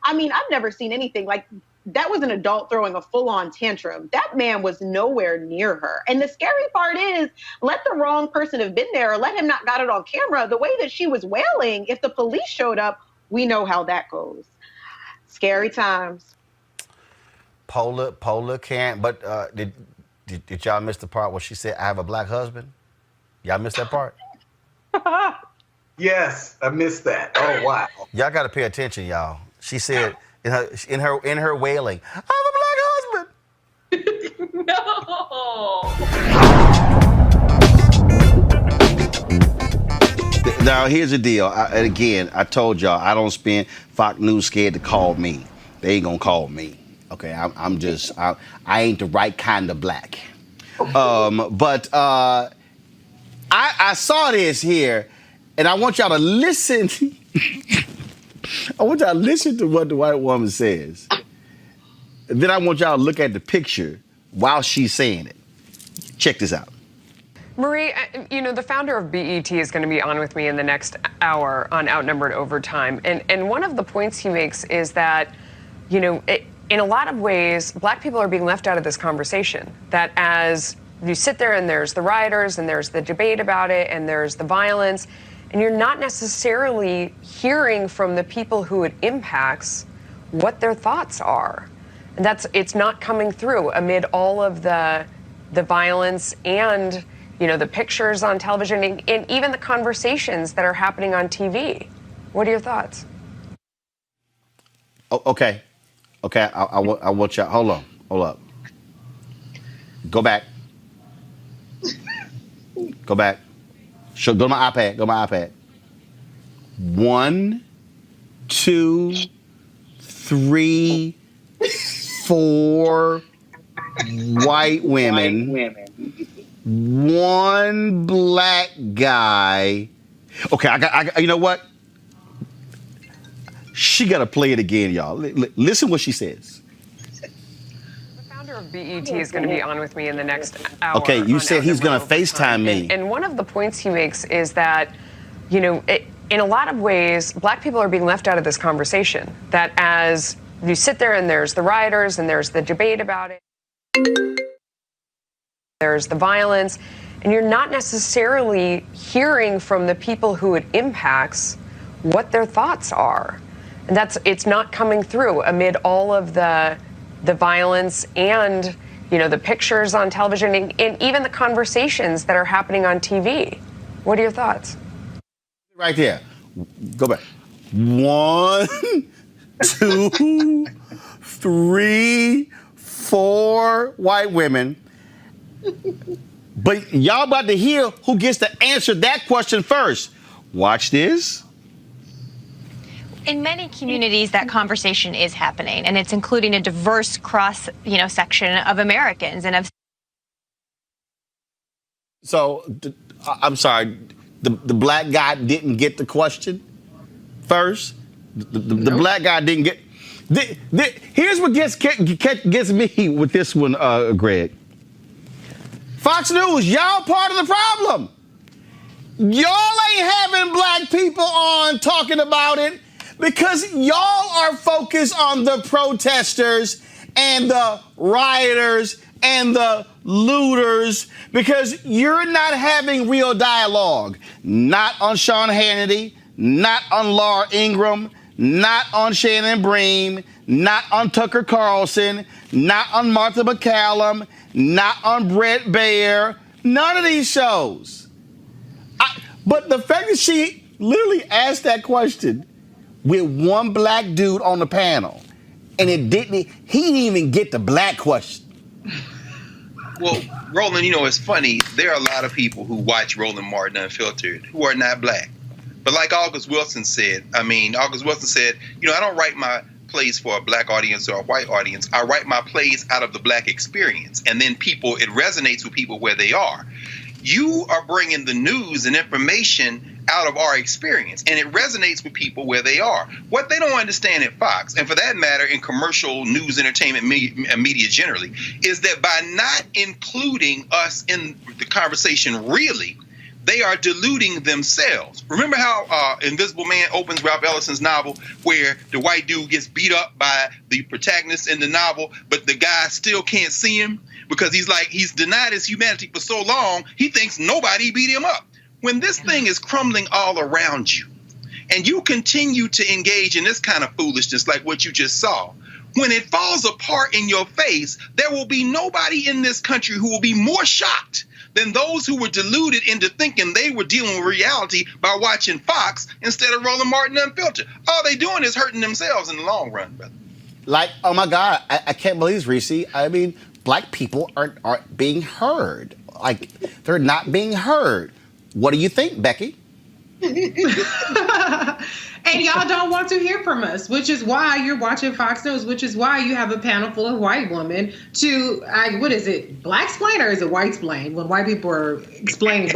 I've never seen anything like that. Was an adult throwing a full-on tantrum. That man was nowhere near her. And the scary part is, let the wrong person have been there or let him not got it on camera. The way that she was wailing, if the police showed up, we know how that goes. Scary times. Pola can't, but did y'all miss the part where she said, I have a black husband? Y'all missed that part? Yes, I missed that. Oh, wow. Y'all got to pay attention, y'all. She said, in her wailing, I have a black husband. No. Now here's the deal. I told y'all I don't spend Fox News scared to call me. They ain't gonna call me. Okay, I ain't the right kind of black. But I saw this here, and I want y'all to listen. I want y'all to listen to what the white woman says. And then I want y'all to look at the picture while she's saying it. Check this out. Marie, the founder of BET is going to be on with me in the next hour on Outnumbered Overtime. And one of the points he makes is that, in a lot of ways, black people are being left out of this conversation. That as you sit there and there's the rioters and there's the debate about it and there's the violence, and you're not necessarily hearing from the people who it impacts what their thoughts are. And it's not coming through amid all of the violence and, the pictures on television and even the conversations that are happening on TV. What are your thoughts? Oh, okay. I want y'all. Hold up. Go back. Go back. Go to my iPad. 1, 2, 3, 4 white women, 1 black guy. Okay, I got. You know what? She got to play it again, y'all. Listen what she says. The founder of BET is going to be on with me in the next hour. Okay, you said he's going to FaceTime me. And one of the points he makes is that, in a lot of ways, black people are being left out of this conversation. That as you sit there and there's the rioters and there's the debate about it, there's the violence, and you're not necessarily hearing from the people who it impacts what their thoughts are. And it's not coming through amid all of the violence and, the pictures on television and even the conversations that are happening on TV. What are your thoughts? Right there. Go back. 1, 2, 3, 4 white women. But y'all about to hear who gets to answer that question first. Watch this. In many communities, that conversation is happening, and it's including a diverse cross, section of Americans and of. So, I'm sorry, the black guy didn't get the question first. The black guy didn't get. Here's what gets me with this one, Greg. Fox News, y'all part of the problem. Y'all ain't having black people on talking about it because y'all are focused on the protesters and the rioters and the looters because you're not having real dialogue. Not on Sean Hannity, not on Laura Ingraham, not on Shannon Bream, not on Tucker Carlson, not on Martha McCallum, not on Brett Baier, none of these shows. But the fact that she literally asked that question with 1 black dude on the panel, and he didn't even get the black question. Well, Roland, it's funny. There are a lot of people who watch Roland Martin Unfiltered who are not black. But like August Wilson said, I don't write my plays for a black audience or a white audience. I write my plays out of the black experience. And then it resonates with people where they are. You are bringing the news and information out of our experience, and it resonates with people where they are. What they don't understand at Fox, and for that matter in commercial news, entertainment, media generally, is that by not including us in the conversation really, they are deluding themselves. Remember how Invisible Man opens Ralph Ellison's novel where the white dude gets beat up by the protagonist in the novel, but the guy still can't see him because he's denied his humanity for so long, he thinks nobody beat him up. When this thing is crumbling all around you and you continue to engage in this kind of foolishness like what you just saw, when it falls apart in your face, there will be nobody in this country who will be more shocked than those who were deluded into thinking they were dealing with reality by watching Fox instead of Roland Martin Unfiltered. All they doing is hurting themselves in the long run, brother. Like, oh my God, I can't believe this, Reese. I mean, black people aren't being heard. Like, they're not being heard. What do you think, Becky? And y'all don't want to hear from us, which is why you're watching Fox News, which is why you have a panel full of white women to, what is it, black-splain or is it white-splain? When white people are explaining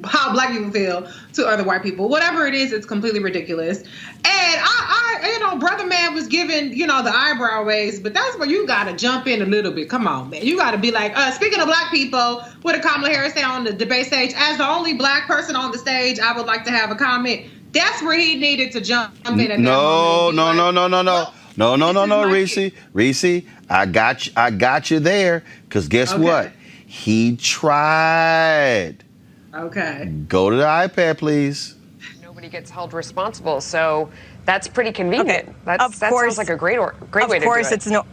how black people feel to other white people. Whatever it is, it's completely ridiculous. And Brother Man was giving, the eyebrow raise, but that's where you got to jump in a little bit. Come on, man. You got to be like, speaking of black people, what did Kamala Harris say on the debate stage? As the only black person on the stage, I would like to have a comment. That's where he needed to jump in. And No, Reese, I got you there. Because guess what? He tried. Okay. Go to the iPad, please. nobody gets held responsible. So that's pretty convenient. Okay. That Of course, sounds like a great way to do it. Of course,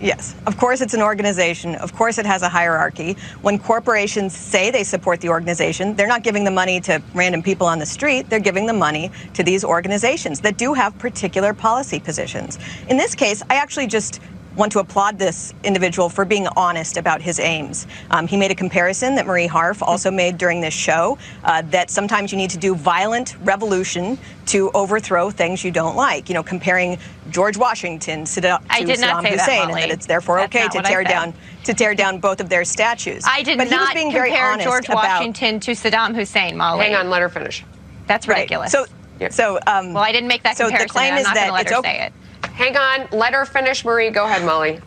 Yes, of course it's an organization. Of course it has a hierarchy. When corporations say they support the organization, they're not giving the money to random people on the street. They're giving the money to these organizations that do have particular policy positions. In this case, I actually just want to applaud this individual for being honest about his aims. He made a comparison that Marie Harf also made during this show, that sometimes you need to do violent revolution to overthrow things you don't like. You know, comparing George Washington to Saddam Hussein, and that it's therefore okay to tear down both of their statues. I did but not he was being very compare honest George about, Washington to Saddam Hussein, Molly. Hang on, let her finish. That's ridiculous. Right. Well, I didn't make that comparison. The claim and I'm is not that gonna let it's her okay. say it. Hang on, let her finish, Marie. Go ahead, Molly.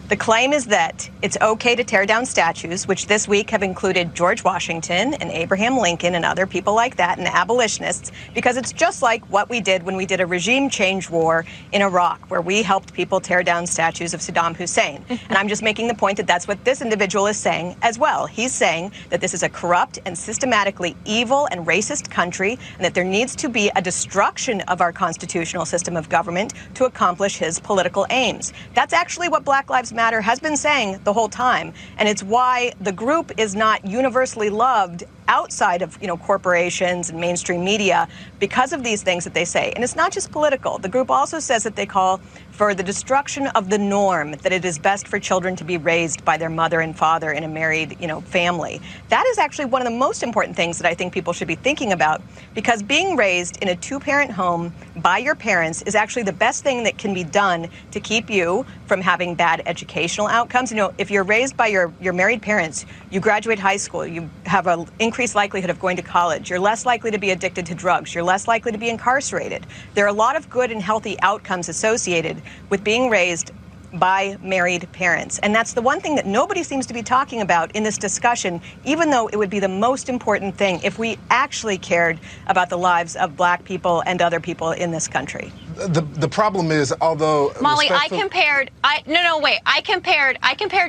The claim is that it's okay to tear down statues, which this week have included George Washington and Abraham Lincoln and other people like that, and abolitionists, because it's just like what we did when we did a regime change war in Iraq, where we helped people tear down statues of Saddam Hussein. And I'm just making the point that that's what this individual is saying as well. He's saying that this is a corrupt and systematically evil and racist country, and that there needs to be a destruction of our constitutional system of government to accomplish his political aims. That's actually what Black Lives Matter has been saying the whole time, and it's why the group is not universally loved outside of, corporations and mainstream media because of these things that they say. And it's not just political. The group also says that they call for the destruction of the norm, that it is best for children to be raised by their mother and father in a married, family. That is actually one of the most important things that I think people should be thinking about, because being raised in a two-parent home by your parents is actually the best thing that can be done to keep you from having bad educational outcomes. If you're raised by your married parents, you graduate high school, you have an increased likelihood of going to college, you're less likely to be addicted to drugs, you're less likely to be incarcerated. There are a lot of good and healthy outcomes associated with being raised by married parents. And that's the one thing that nobody seems to be talking about in this discussion, even though it would be the most important thing if we actually cared about the lives of Black people and other people in this country. The problem is, although Molly, I compared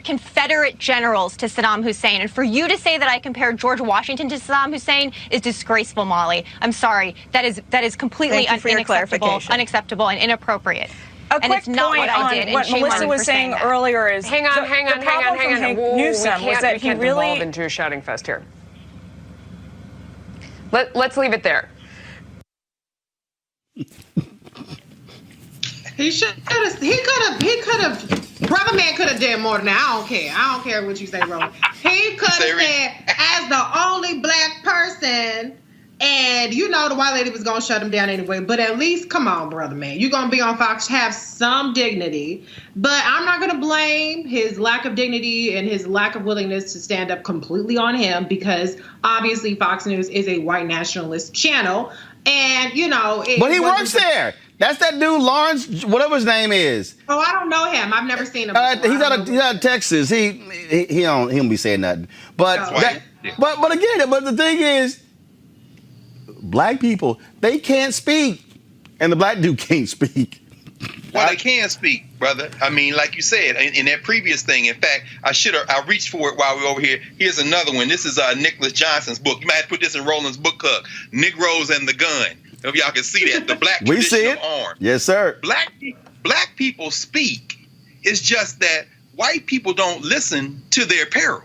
Confederate generals to Saddam Hussein, and for you to say that I compared George Washington to Saddam Hussein is disgraceful, Molly. I'm sorry. That is completely unacceptable and inappropriate. And it's not what I did. What Melissa was saying earlier is hang on. Newsom was that he really devolve into a shouting fest here. Let's leave it there. He could have. Brother man could have done more than that. I don't care what you say, Roland. He could have said, as the only Black person. And the white lady was going to shut him down anyway. But at least, come on, brother man. You're going to be on Fox, have some dignity. But I'm not going to blame his lack of dignity and his lack of willingness to stand up completely on him, because obviously Fox News is a white nationalist channel. And, But he works there. That's that dude, Lawrence, whatever his name is. Oh, I don't know him. I've never seen him. He's out of Texas. He don't be saying nothing. But but again, the thing is, Black people, they can't speak, and the Black dude can't speak. Well, they can speak, brother. I mean, like you said, in that previous thing. In fact, I reached for it while we were over here. Here's another one. This is Nicholas Johnson's book. You might have to put this in Roland's book club. Negroes and the Gun. If y'all can see that, the Black we tradition see it. of arms. Yes, sir. Black people speak. It's just that white people don't listen to their peril.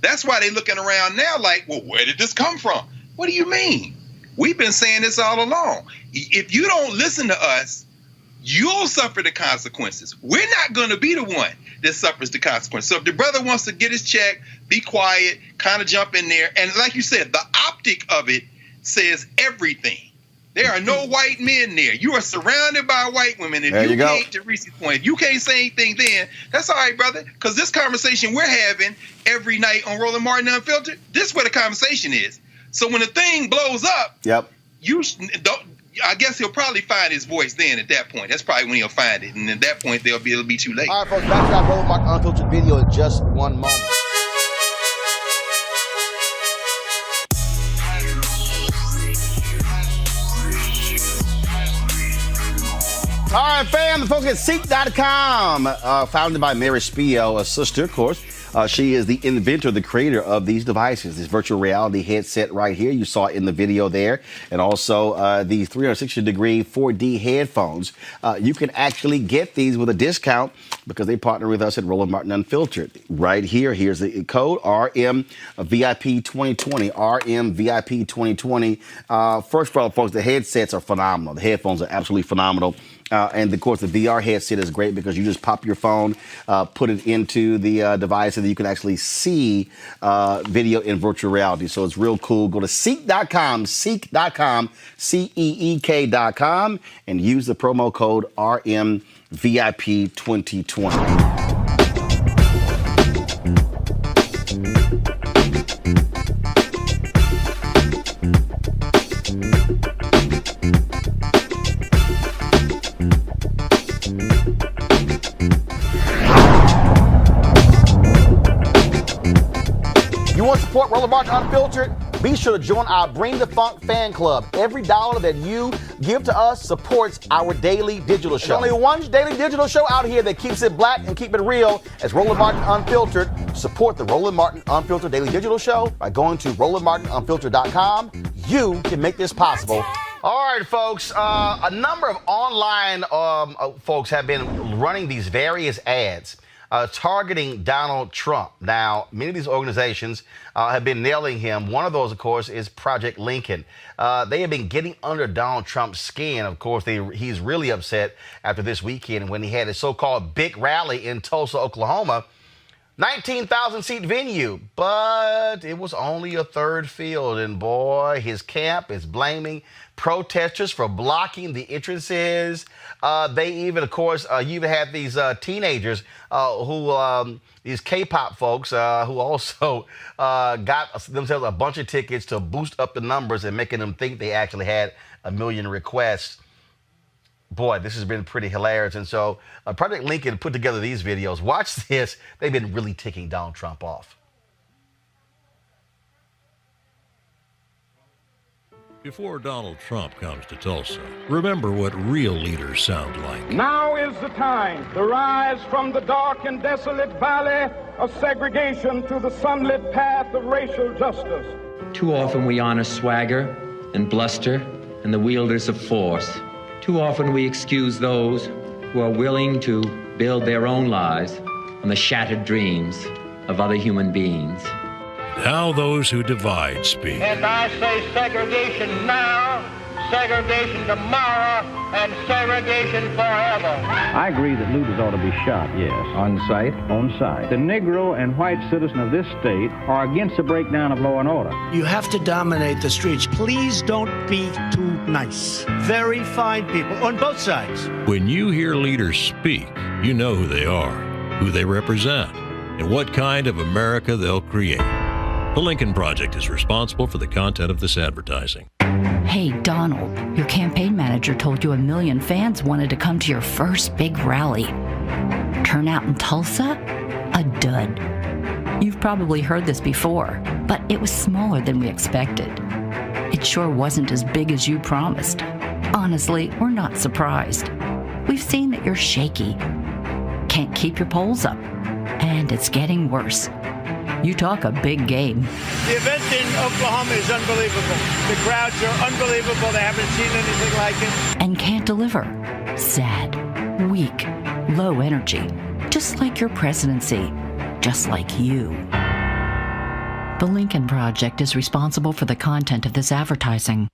That's why they're looking around now like, well, where did this come from? What do you mean? We've been saying this all along. If you don't listen to us, you'll suffer the consequences. We're not going to be the one that suffers the consequences. So if the brother wants to get his check, be quiet, kind of jump in there. And like you said, the optic of it says everything. There are no white men there. You are surrounded by white women. If you can't, to Reese's point, if you can't say anything then, that's all right, brother. Because this conversation we're having every night on Roland Martin Unfiltered, this is where the conversation is. So when the thing blows up, I guess he'll probably find his voice then at that point. That's probably when he'll find it. And at that point, it'll be too late. All right, folks, back to our Roland Martin Unfiltered video in just one moment. All right, fam, the folks at Seek.com, founded by Mary Spio, a sister, of course, She is the inventor, the creator of these devices, this virtual reality headset right here. You saw it in the video there. And also the 360-degree 4D headphones. You can actually get these with a discount because they partner with us at Roland Martin Unfiltered. Right here, here's the code, RMVIP2020, RMVIP2020. First of all, folks, the headsets are phenomenal. The headphones are absolutely phenomenal. And of course, the VR headset is great because you just pop your phone, put it into the device, and then you can actually see video in virtual reality. So it's real cool. Go to seek.com, seek.com, and use the promo code RMVIP2020. You want to support Roland Martin Unfiltered? Be sure to join our Bring the Funk fan club. Every dollar that you give to us supports our daily digital show. There's only one daily digital show out here that keeps it black and keep it real. As Roland Martin Unfiltered. Support the Roland Martin Unfiltered daily digital show by going to RolandMartinUnfiltered.com. You can make this possible. All right, folks. A number of online folks have been running these various ads targeting Donald Trump. Now, many of these organizations have been nailing him. One of those, of course, is Project Lincoln. They have been getting under Donald Trump's skin. Of course, he's really upset after this weekend when he had his so-called big rally in Tulsa, Oklahoma. 19,000-seat venue, but it was only a third field. And boy, his camp is blaming protesters for blocking the entrances. They even, of course, you even had these teenagers these K-pop folks who also got themselves a bunch of tickets to boost up the numbers and making them think they actually had 1 million requests. Boy, this has been pretty hilarious. And so Project Lincoln put together these videos. Watch this. They've been really ticking Donald Trump off. Before Donald Trump comes to Tulsa, remember what real leaders sound like. Now is the time to rise from the dark and desolate valley of segregation to the sunlit path of racial justice. Too often we honor swagger and bluster and the wielders of force. Too often we excuse those who are willing to build their own lives on the shattered dreams of other human beings. Now those who divide speak. And I say segregation now, segregation tomorrow, and segregation forever. I agree that looters ought to be shot, yes. On sight? On sight. The Negro and white citizen of this state are against the breakdown of law and order. You have to dominate the streets. Please don't be too nice. Very fine people on both sides. When you hear leaders speak, you know who they are, who they represent, and what kind of America they'll create. The Lincoln Project is responsible for the content of this advertising. Hey, Donald, your campaign manager told you 1 million fans wanted to come to your first big rally. Turnout in Tulsa? A dud. You've probably heard this before, but it was smaller than we expected. It sure wasn't as big as you promised. Honestly, we're not surprised. We've seen that you're shaky, can't keep your polls up, and it's getting worse. You talk a big game. The event in Oklahoma is unbelievable. The crowds are unbelievable. They haven't seen anything like it. And can't deliver. Sad, weak, low energy. Just like your presidency. Just like you. The Lincoln Project is responsible for the content of this advertising.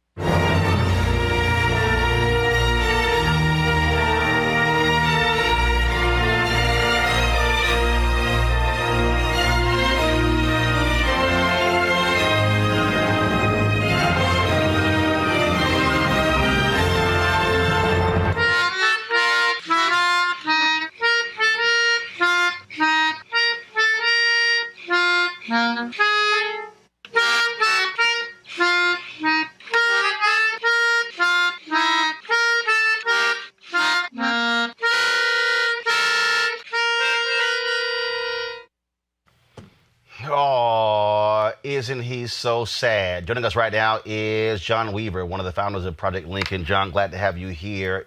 isn't he so sad? Joining us right now is John Weaver, one of the founders of Project Lincoln. John, glad to have you here.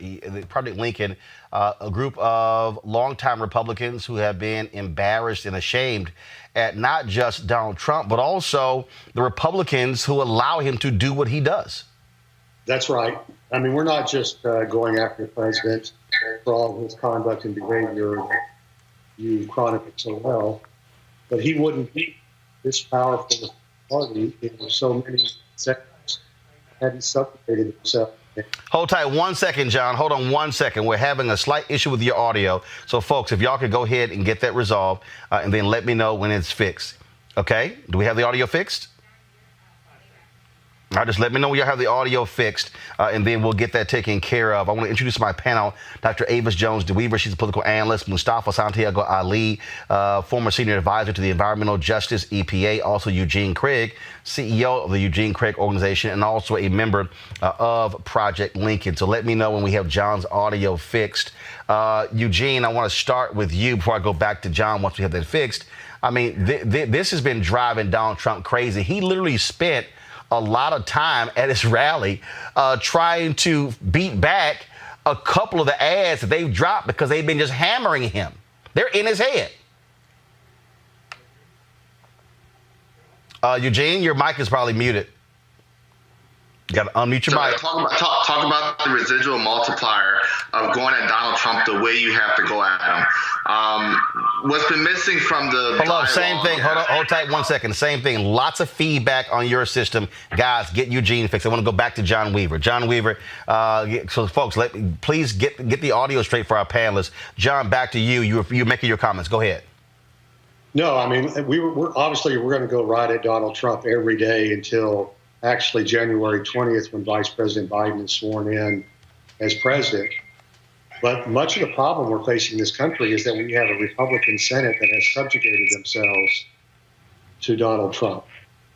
Project Lincoln, a group of longtime Republicans who have been embarrassed and ashamed at not just Donald Trump, but also the Republicans who allow him to do what he does. That's right. I mean, we're not just going after the president for all his conduct and behavior that you chronicled so well, but he wouldn't be this powerful party in so many sectors had he subjugated himself. Hold tight 1 second, John. Hold on 1 second. We're having a slight issue with your audio. So, folks, if y'all could go ahead and get that resolved and then let me know when it's fixed. Okay? Do we have the audio fixed? All right, just let me know when you have the audio fixed, and then we'll get that taken care of. I want to introduce my panel, Dr. Avis Jones-DeWeaver. She's a political analyst. Mustafa Santiago Ali, former senior advisor to the Environmental Justice EPA. Also Eugene Craig, CEO of the Eugene Craig Organization, and also a member of Project Lincoln. So let me know when we have John's audio fixed. Eugene, I want to start with you before I go back to John once we have that fixed. I mean, this has been driving Donald Trump crazy. He literally spent a lot of time at his rally trying to beat back a couple of the ads that they've dropped because they've been just hammering him. They're in his head. Eugene, your mic is probably muted. You got to unmute your mic. Talk about the residual multiplier of going at Donald Trump the way you have to go at him. What's been missing from the Hold on, same thing. Hold tight 1 second. Same thing. Lots of feedback on your system. Guys, get Eugene fixed. I want to go back to John Weaver. John Weaver, so folks, please get the audio straight for our panelists. John, back to you. You're making your comments. Go ahead. No, I mean, we're going to go right at Donald Trump every day until actually January 20th, when Vice President Biden is sworn in as president. But much of the problem we're facing in this country is that we have a Republican Senate that has subjugated themselves to Donald Trump,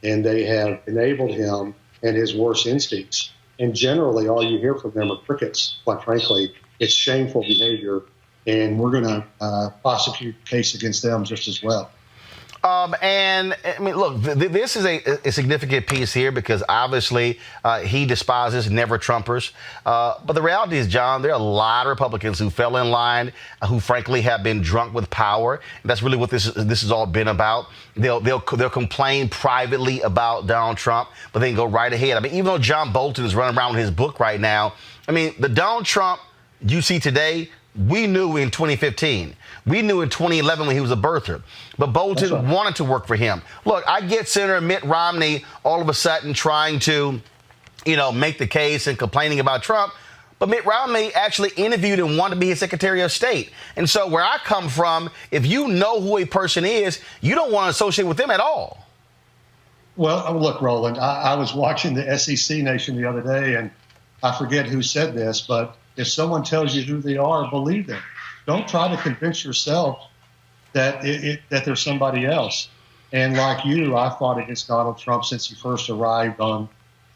and they have enabled him and his worst instincts. And generally, all you hear from them are crickets, quite frankly. It's shameful behavior, and we're going to prosecute the case against them just as well. And I mean, look, this is a significant piece here because obviously he despises never Trumpers. But the reality is, John, there are a lot of Republicans who fell in line, who frankly have been drunk with power. And that's really what this has all been about. They'll complain privately about Donald Trump, but then go right ahead. I mean, even though John Bolton is running around with his book right now, I mean, the Donald Trump you see today, we knew in 2015. We knew in 2011 when he was a birther. But Bolton wanted to work for him. Look, I get Senator Mitt Romney all of a sudden trying to, make the case and complaining about Trump. But Mitt Romney actually interviewed and wanted to be his Secretary of State. And so where I come from, if you know who a person is, you don't want to associate with them at all. Well, look, Roland, I was watching the SEC Nation the other day, and I forget who said this, but if someone tells you who they are, believe them. Don't try to convince yourself that that there's somebody else. And like you, I fought against Donald Trump since he first arrived on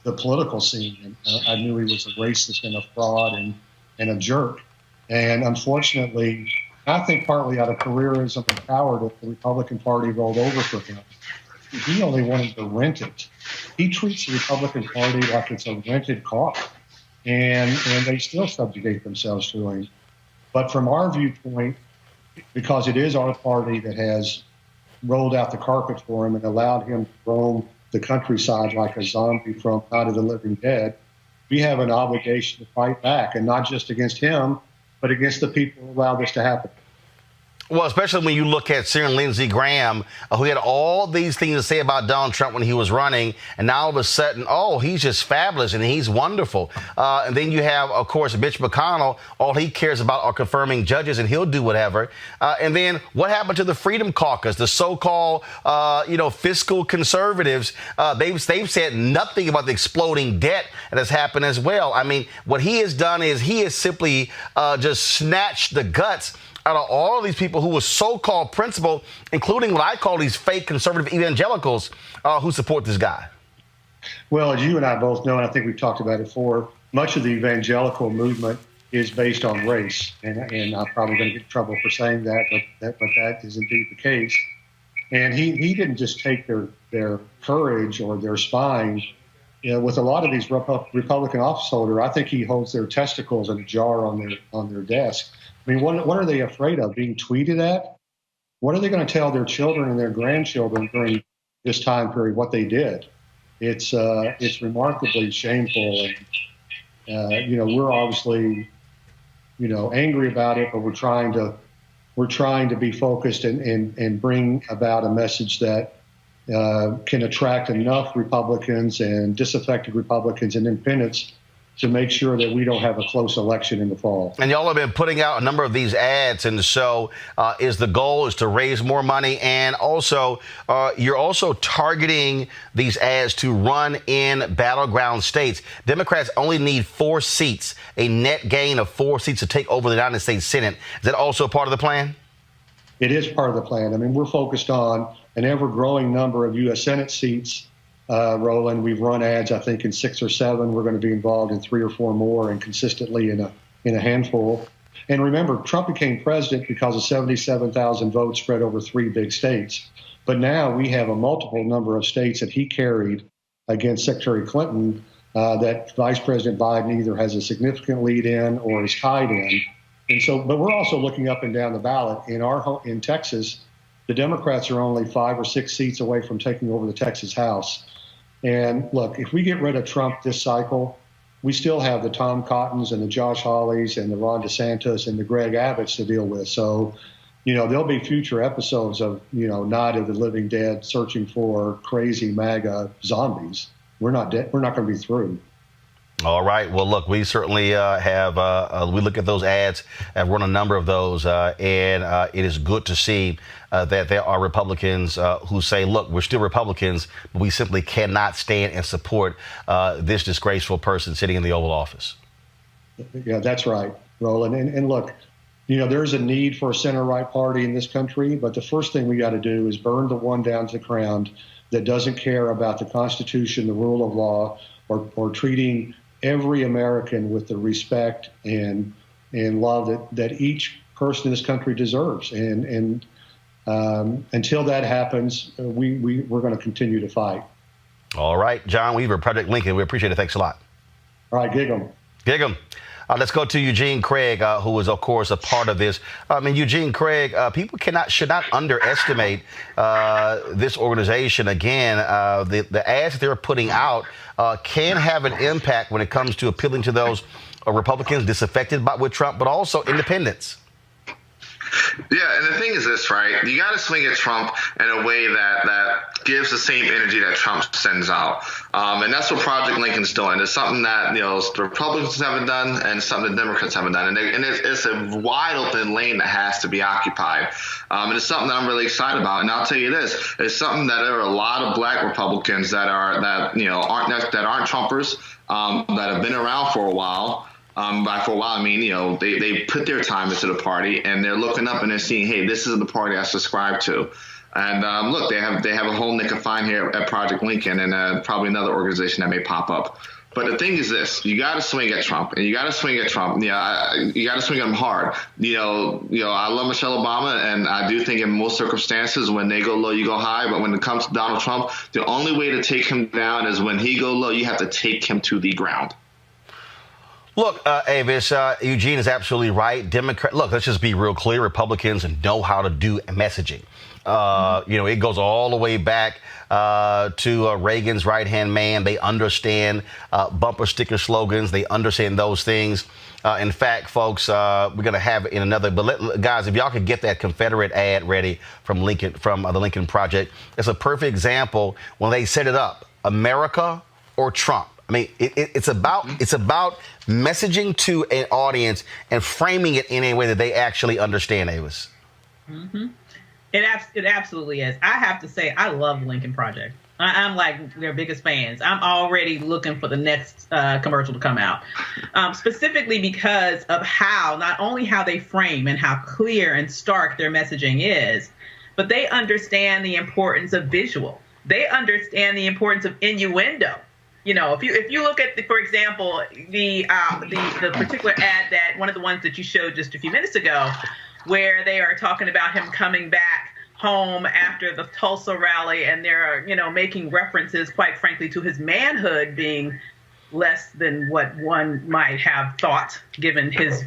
the political scene. And I knew he was a racist and a fraud and a jerk. And unfortunately, I think partly out of careerism and cowardice, the Republican Party rolled over for him. He only wanted to rent it. He treats the Republican Party like it's a rented car. And they still subjugate themselves to him. But from our viewpoint, because it is our party that has rolled out the carpet for him and allowed him to roam the countryside like a zombie from Night of the Living Dead, we have an obligation to fight back, and not just against him, but against the people who allowed this to happen. Well, especially when you look at Senator Lindsey Graham, who had all these things to say about Donald Trump when he was running, and now all of a sudden, he's just fabulous and he's wonderful. And then you have, of course, Mitch McConnell. All he cares about are confirming judges, and he'll do whatever. And then what happened to the Freedom Caucus, the so-called, fiscal conservatives? They've said nothing about the exploding debt that has happened as well. I mean, what he has done is he has simply just snatched the guts out of all of these people who were so-called principled, including what I call these fake conservative evangelicals who support this guy. Well, as you and I both know, and I think we've talked about it before, much of the evangelical movement is based on race. And I'm probably going to get in trouble for saying that, but that is indeed the case. And he didn't just take their courage or their spine. With a lot of these Republican office holders, I think he holds their testicles in a jar on their desk. I mean, what are they afraid of? Being tweeted at? What are they going to tell their children and their grandchildren during this time period what they did? It's remarkably shameful, and we're obviously angry about it, but we're trying to be focused and bring about a message that can attract enough Republicans and disaffected Republicans and independents to make sure that we don't have a close election in the fall. And y'all have been putting out a number of these ads, and so the goal is to raise more money, and also you're also targeting these ads to run in battleground states. Democrats only need 4 seats, a net gain of 4 seats to take over the United States Senate. Is that also part of the plan? It is part of the plan. I mean, we're focused on an ever-growing number of U.S. Senate seats. Roland, we've run ads, I think, in 6 or 7. We're going to be involved in 3 or 4 more, and consistently in a handful. And remember, Trump became president because of 77,000 votes spread over 3 big states. But now we have a multiple number of states that he carried against Secretary Clinton that Vice President Biden either has a significant lead in or is tied in. And so, but we're also looking up and down the ballot. In Texas, the Democrats are only 5 or 6 seats away from taking over the Texas House. And look, if we get rid of Trump this cycle, we still have the Tom Cottons and the Josh Hawleys and the Ron DeSantis and the Greg Abbotts to deal with. So, there'll be future episodes of, Night of the Living Dead searching for crazy MAGA zombies. We're not dead. We're not going to be through. All right. Well, look, we certainly have we look at those ads, have run a number of those, and it is good to see that there are Republicans who say, look, we're still Republicans, but we simply cannot stand and support this disgraceful person sitting in the Oval Office. Yeah, that's right, Roland. And look, there's a need for a center-right party in this country, but the first thing we got to do is burn the one down to the ground that doesn't care about the Constitution, the rule of law, or treating every American with the respect and love that each person in this country deserves. And until that happens, we're going to continue to fight. All right. John Weaver, Project Lincoln, we appreciate it. Thanks a lot. All right, gig 'em. Gig 'em. Let's go to Eugene Craig, who is, of course, a part of this. Eugene Craig, people should not underestimate this organization. Again, the ads that they're putting out can have an impact when it comes to appealing to those Republicans disaffected with Trump, but also independents. Yeah, and the thing is this, right? You got to swing at Trump in a way that gives the same energy that Trump sends out. And that's what Project Lincoln's doing. It's something that, the Republicans haven't done and something the Democrats haven't done. And it's a wide open lane that has to be occupied. And it's something that I'm really excited about. And I'll tell you this, it's something that there are a lot of black Republicans that aren't Trumpers, that have been around for a while. By for a while, I mean, they put their time into the party and they're looking up and they're seeing, hey, this is the party I subscribe to. And look, they have a home they can find here at Project Lincoln and probably another organization that may pop up. But the thing is this, you got to swing at Trump, and you got to swing at Trump. You got to swing at him hard. I love Michelle Obama, and I do think in most circumstances when they go low, you go high. But when it comes to Donald Trump, the only way to take him down is when he go low, you have to take him to the ground. Look, Avis, Eugene is absolutely right. Look, let's just be real clear. Republicans know how to do messaging. It goes all the way back to Reagan's right-hand man. They understand bumper sticker slogans. They understand those things. In fact, folks, we're going to have it in another. But guys, if y'all could get that Confederate ad ready from the Lincoln Project, it's a perfect example when they set it up: America or Trump. I mean, it's about messaging to an audience and framing it in a way that they actually understand, Avis. Mm-hmm. It absolutely is. I have to say, I love the Lincoln Project. I'm like their biggest fans. I'm already looking for the next commercial to come out, specifically because of not only how they frame and how clear and stark their messaging is, but they understand the importance of visual. They understand the importance of innuendo. If you look at, for example, the particular ad that one of the ones that you showed just a few minutes ago, where they are talking about him coming back home after the Tulsa rally, and they're, making references, quite frankly, to his manhood being less than what one might have thought, given his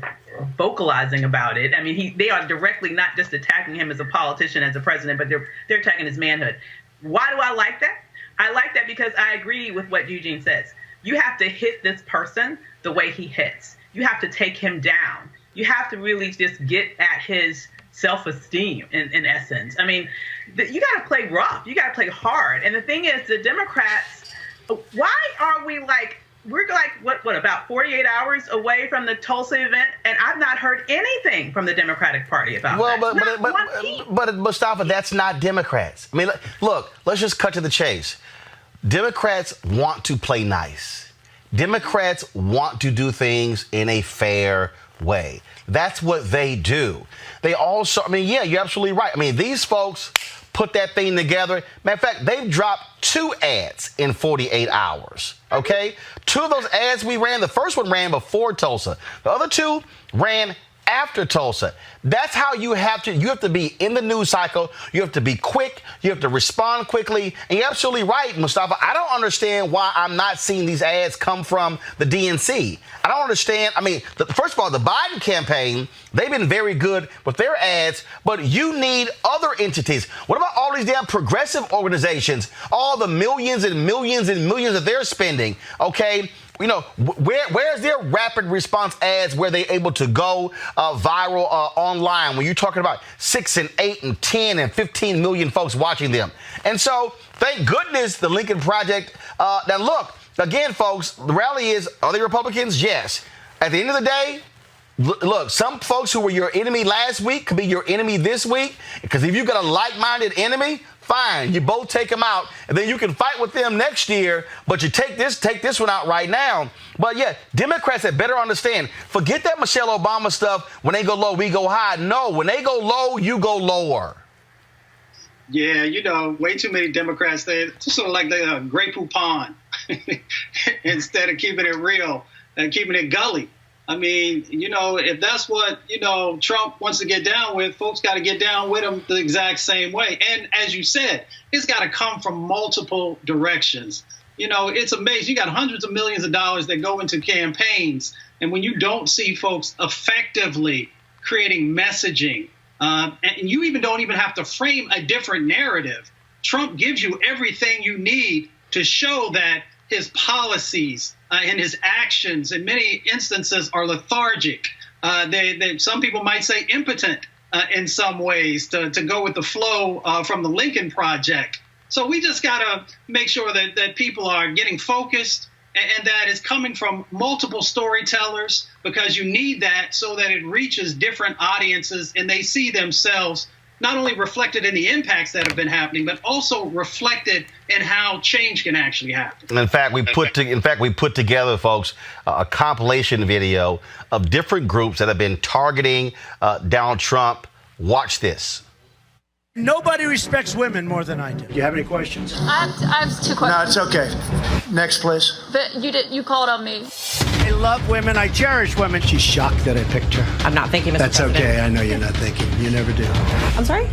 vocalizing about it. I mean, they are directly not just attacking him as a politician, as a president, but they're attacking his manhood. Why do I like that? I like that because I agree with what Eugene says. You have to hit this person the way he hits. You have to take him down. You have to really just get at his self-esteem, in essence. I mean, you got to play rough. You got to play hard. And the thing is, the Democrats, why are we we're what, about 48 hours away from the Tulsa event, and I've not heard anything from the Democratic Party about that. But Mustafa, that's not Democrats. I mean, look, let's just cut to the chase. Democrats want to play nice. Democrats want to do things in a fair way. That's what they do. They also, yeah, you're absolutely right. I mean, these folks put that thing together. Matter of fact, they've dropped 2 ads in 48 hours, okay? 2 of those ads we ran, the first one ran before Tulsa. The other 2 ran after Tulsa. That's how you have to be in the news cycle. You have to be quick. You have to respond quickly. And you're absolutely right, Mustafa. I don't understand why I'm not seeing these ads come from the DNC. I don't understand. I mean, first of all, the Biden campaign, they've been very good with their ads, but you need other entities. What about all these damn progressive organizations, all the millions and millions and millions that they're spending, okay? Where's their rapid response ads where they're able to go viral online when you're talking about 6 and 8 and 10 and 15 million folks watching them? And so, thank goodness the Lincoln Project. Now, look, again, folks, the rally is, are they Republicans? Yes. At the end of the day, look, some folks who were your enemy last week could be your enemy this week, because if you've got a like-minded enemy, fine, you both take them out, and then you can fight with them next year, but you take this one out right now. But yeah, Democrats had better understand, forget that Michelle Obama stuff, when they go low, we go high. No, when they go low, you go lower. Yeah, way too many Democrats, they're sort of like they're Grey Poupon instead of keeping it real and keeping it gully. I mean, if that's what, Trump wants to get down with, folks got to get down with him the exact same way. And as you said, it's got to come from multiple directions. It's amazing. You got hundreds of millions of dollars that go into campaigns. And when you don't see folks effectively creating messaging, and you don't even have to frame a different narrative, Trump gives you everything you need to show that his policies and his actions in many instances are lethargic. Some people might say impotent in some ways to go with the flow from the Lincoln Project. So we just got to make sure that people are getting focused and that is coming from multiple storytellers, because you need that so that it reaches different audiences and they see themselves not only reflected in the impacts that have been happening, but also reflected in how change can actually happen. In fact, we put together, folks, a compilation video of different groups that have been targeting Donald Trump. Watch this. Nobody respects women more than I do. Do you have any questions? I have 2 questions. No, it's okay. Next, please. But you called on me. I love women. I cherish women. She's shocked that I picked her. I'm not thinking, Mr. That's President. okay. I know you're not thinking. You never do. I'm sorry?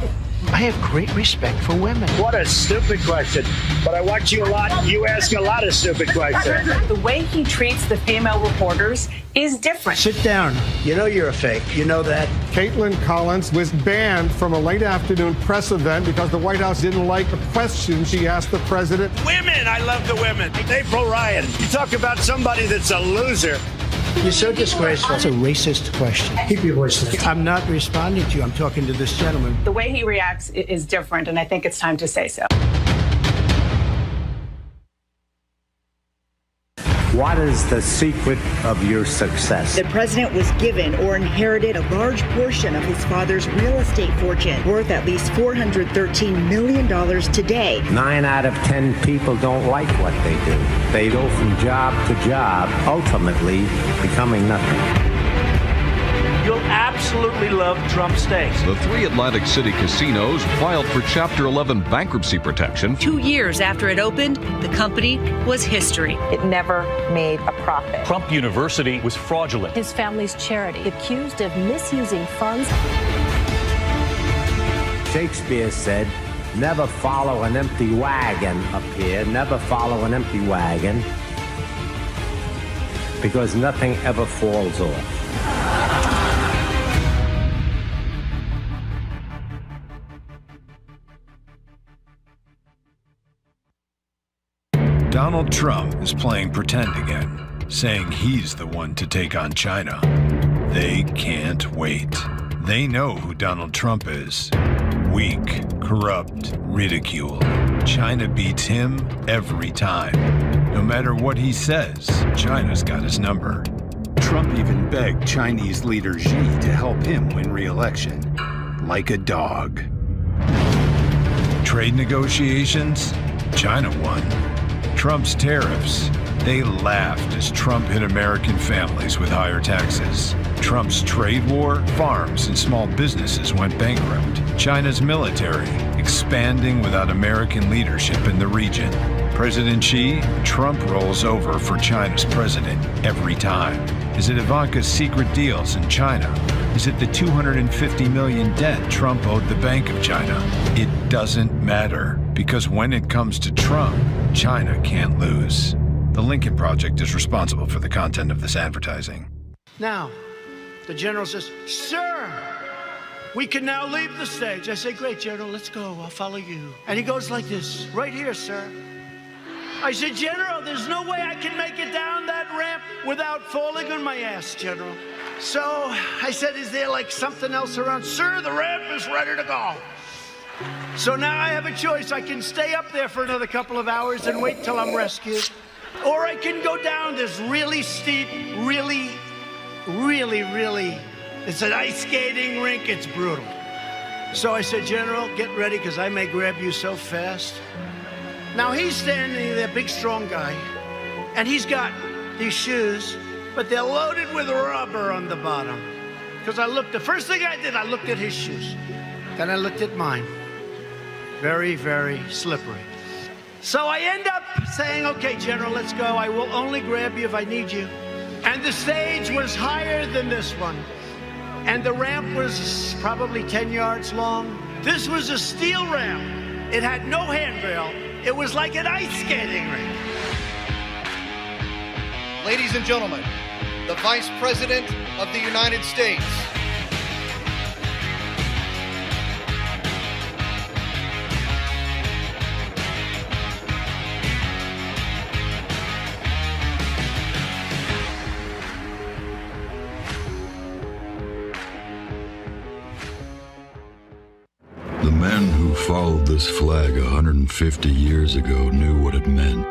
I have great respect for women. What a stupid question. But I watch you a lot. You ask a lot of stupid questions. The way he treats the female reporters is different. Sit down. You know you're a fake. You know that. Caitlin Collins was banned from a late afternoon press event because the White House didn't like a question she asked the president. Women! I love the women. April Ryan. You talk about somebody that's a loser. You're so disgraceful. That's a racist question. Keep your voice down. I'm not responding to you. I'm talking to this gentleman. The way he reacts is different, and I think it's time to say so. What is the secret of your success? The president was given or inherited a large portion of his father's real estate fortune, worth at least $413 million today. 9 out of 10 people don't like what they do. They go from job to job, ultimately becoming nothing. You'll absolutely love Trump steaks. The 3 Atlantic City casinos filed for Chapter 11 bankruptcy protection. 2 years after it opened, the company was history. It never made a profit. Trump University was fraudulent. His family's charity accused of misusing funds. Shakespeare said, never follow an empty wagon up here. Never follow an empty wagon. Because nothing ever falls off. Donald Trump is playing pretend again, saying he's the one to take on China. They can't wait. They know who Donald Trump is. Weak, corrupt, ridiculed. China beats him every time. No matter what he says, China's got his number. Trump even begged Chinese leader Xi to help him win re-election, like a dog. Trade negotiations? China won. Trump's tariffs? They laughed as Trump hit American families with higher taxes. Trump's trade war? Farms and small businesses went bankrupt. China's military? Expanding without American leadership in the region. President Xi? Trump rolls over for China's president every time. Is it Ivanka's secret deals in China? Is it the $250 million debt Trump owed the Bank of China? It doesn't matter, because when it comes to Trump, China can't lose. The Lincoln Project is responsible for the content of this advertising. Now, the general says, "Sir, we can now leave the stage." I say, "Great, General, let's go. I'll follow you." And he goes like this, "Right here, sir." I said, "General, there's no way I can make it down that ramp without falling on my ass, General." So I said, "Is there like something else around?" "Sir, the ramp is ready to go." So now I have a choice. I can stay up there for another couple of hours and wait till I'm rescued. Or I can go down this really steep, really, it's an ice skating rink. It's brutal. So I said, "General, get ready, because I may grab you so fast." Now he's standing there, big, strong guy, and he's got these shoes, but they're loaded with rubber on the bottom. Because the first thing I did, I looked at his shoes. Then I looked at mine. Very, very slippery. So I end up saying, "Okay, General, let's go. I will only grab you if I need you." And the stage was higher than this one. And the ramp was probably 10 yards long. This was a steel ramp. It had no handrail. It was like an ice skating rink. Ladies and gentlemen, the Vice President of the United States. The men who followed this flag 150 years ago knew what it meant.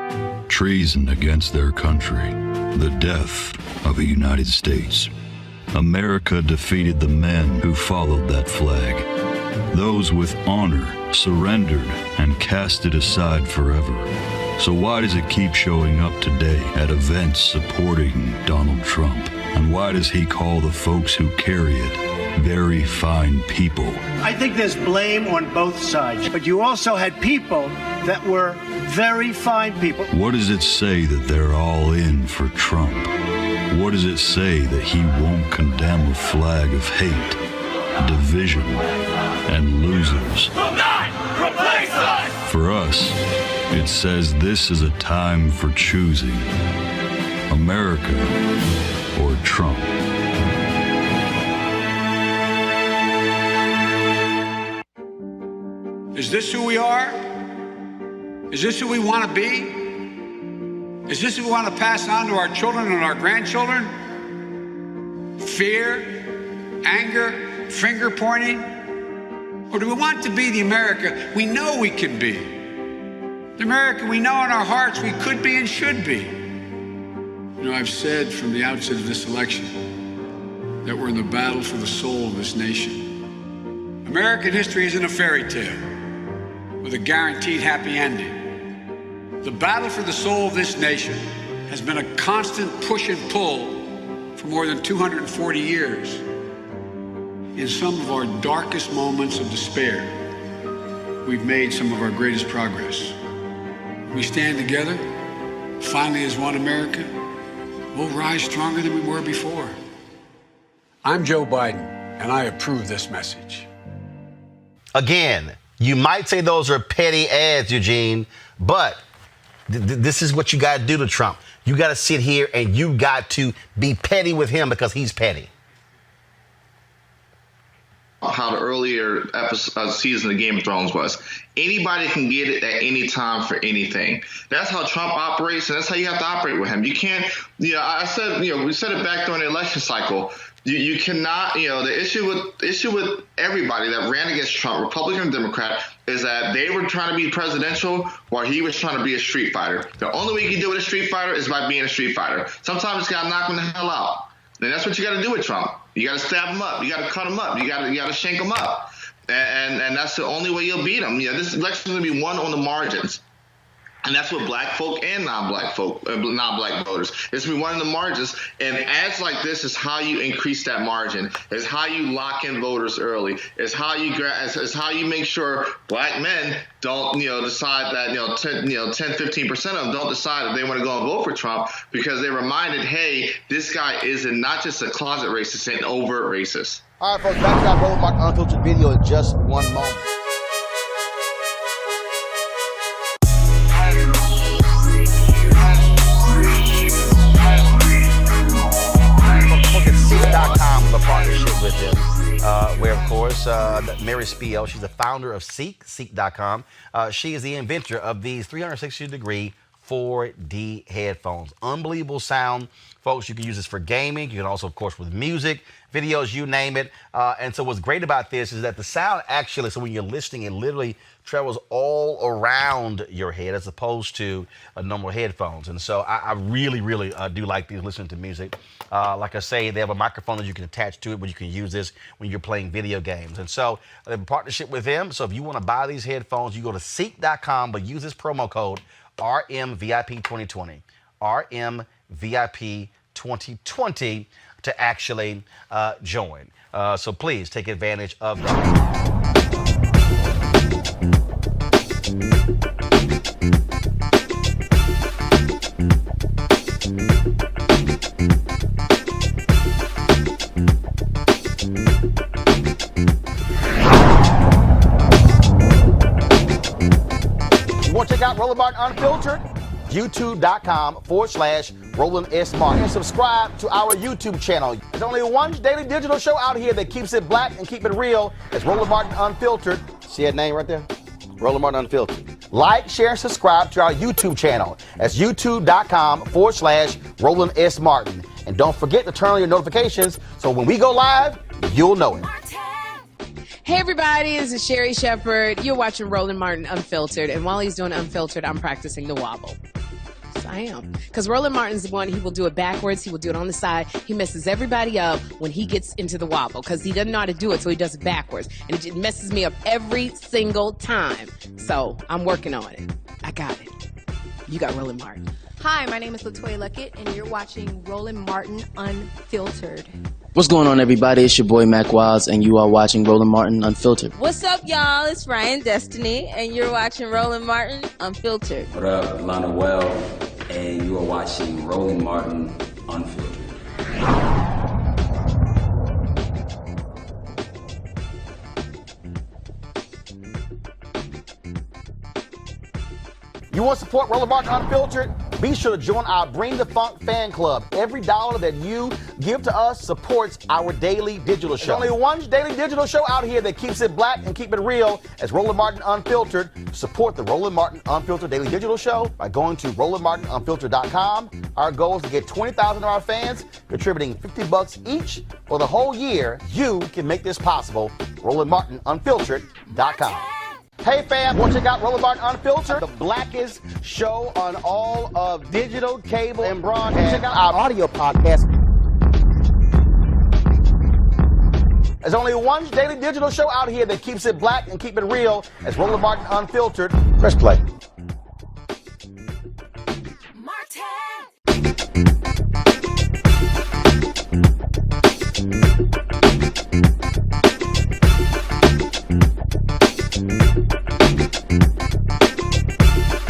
Treason against their country. The death of the United States. America defeated the men who followed that flag. Those with honor surrendered and cast it aside forever. So why does it keep showing up today at events supporting Donald Trump? And why does he call the folks who carry it very fine people? I think there's blame on both sides, but you also had people that were very fine people. What does it say that they're all in for Trump? What does it say that he won't condemn a flag of hate, division, and losers? Will not replace us! For us, it says this is a time for choosing America or Trump. Is this who we are? Is this who we want to be? Is this who we want to pass on to our children and our grandchildren? Fear, anger, finger pointing? Or do we want to be the America we know we can be? The America we know in our hearts we could be and should be. You know, I've said from the outset of this election that we're in the battle for the soul of this nation. American history isn't a fairy tale with a guaranteed happy ending. The battle for the soul of this nation has been a constant push and pull for more than 240 years. In some of our darkest moments of despair, we've made some of our greatest progress. We stand together, finally as one America, we'll rise stronger than we were before. I'm Joe Biden, and I approve this message. Again, you might say those are petty ads, Eugene, but this is what you got to do to Trump. You got to sit here and you got to be petty with him because he's petty. How the earlier season of Game of Thrones was. Anybody can get it at any time for anything. That's how Trump operates, and that's how you have to operate with him. You can't, I said, we said it back during the election cycle. You cannot, the issue with everybody that ran against Trump, Republican and Democrat, is that they were trying to be presidential while he was trying to be a street fighter. The only way you can do it with a street fighter is by being a street fighter. Sometimes you got to knock him the hell out. And that's what you got to do with Trump. You got to stab him up. You got to cut him up. You got to shank him up. And that's the only way you'll beat him. This election is going to be won on the margins. And that's what black folk and non-black voters. It's going to be one of the margins. And ads like this is how you increase that margin. It's how you lock in voters early. It's how you make sure black men don't, decide that, 10, 15% of them don't decide that they want to go and vote for Trump because they're reminded, hey, this guy is not just a closet racist, an overt racist. All right, folks, back to our Roland Martin Unfiltered video in just one moment. A partnership with them, where, of course, Mary Spiel, she's the founder of Seek.com. She is the inventor of these 360-degree 4D headphones. Unbelievable sound. Folks, you can use this for gaming. You can also, of course, with music, videos, you name it. And so what's great about this is that the sound actually, so when you're listening, it literally travels all around your head as opposed to normal headphones. And so I really, really do like these listening to music. Like I say, they have a microphone that you can attach to it, but you can use this when you're playing video games. And so they have a partnership with them. So if you want to buy these headphones, you go to Seek.com, but use this promo code RMVIP2020. RMVIP2020 to actually join. So please take advantage of that. Check out Roland Martin Unfiltered, youtube.com/Roland S. Martin. And subscribe to our YouTube channel. There's only one daily digital show out here that keeps it black and keep it real. It's Roland Martin Unfiltered. See that name right there? Roland Martin Unfiltered. Like, share, and subscribe to our YouTube channel. That's youtube.com/Roland S. Martin. And don't forget to turn on your notifications so when we go live, you'll know it. Hey everybody, this is Sherry Shepherd. You're watching Roland Martin Unfiltered, and while he's doing Unfiltered, I'm practicing the wobble. Yes, I am. Because Roland Martin's the one, he will do it backwards, he will do it on the side. He messes everybody up when he gets into the wobble, because he doesn't know how to do it, so he does it backwards. And it messes me up every single time. So I'm working on it. I got it. You got Roland Martin. Hi, my name is LaToya Luckett, and you're watching Roland Martin Unfiltered. What's going on, everybody? It's your boy Mac Wilds, and you are watching Roland Martin Unfiltered. What's up, y'all? It's Ryan Destiny, and you're watching Roland Martin Unfiltered. What up, Lana Well, and you are watching Roland Martin Unfiltered. You want to support Roland Martin Unfiltered? Be sure to join our Bring the Funk fan club. Every dollar that you give to us supports our daily digital show. There's only one daily digital show out here that keeps it black and keep it real. It's Roland Martin Unfiltered. Support the Roland Martin Unfiltered daily digital show by going to RolandMartinUnfiltered.com. Our goal is to get 20,000 of our fans contributing $50 each for the whole year. You can make this possible. RolandMartinUnfiltered.com. Hey fam, want to check out Roland Martin Unfiltered, the blackest show on all of digital, cable, and broadcast. Check out our audio podcast. There's only one daily digital show out here that keeps it black and keep it real. It's Roland Martin Unfiltered. Press play.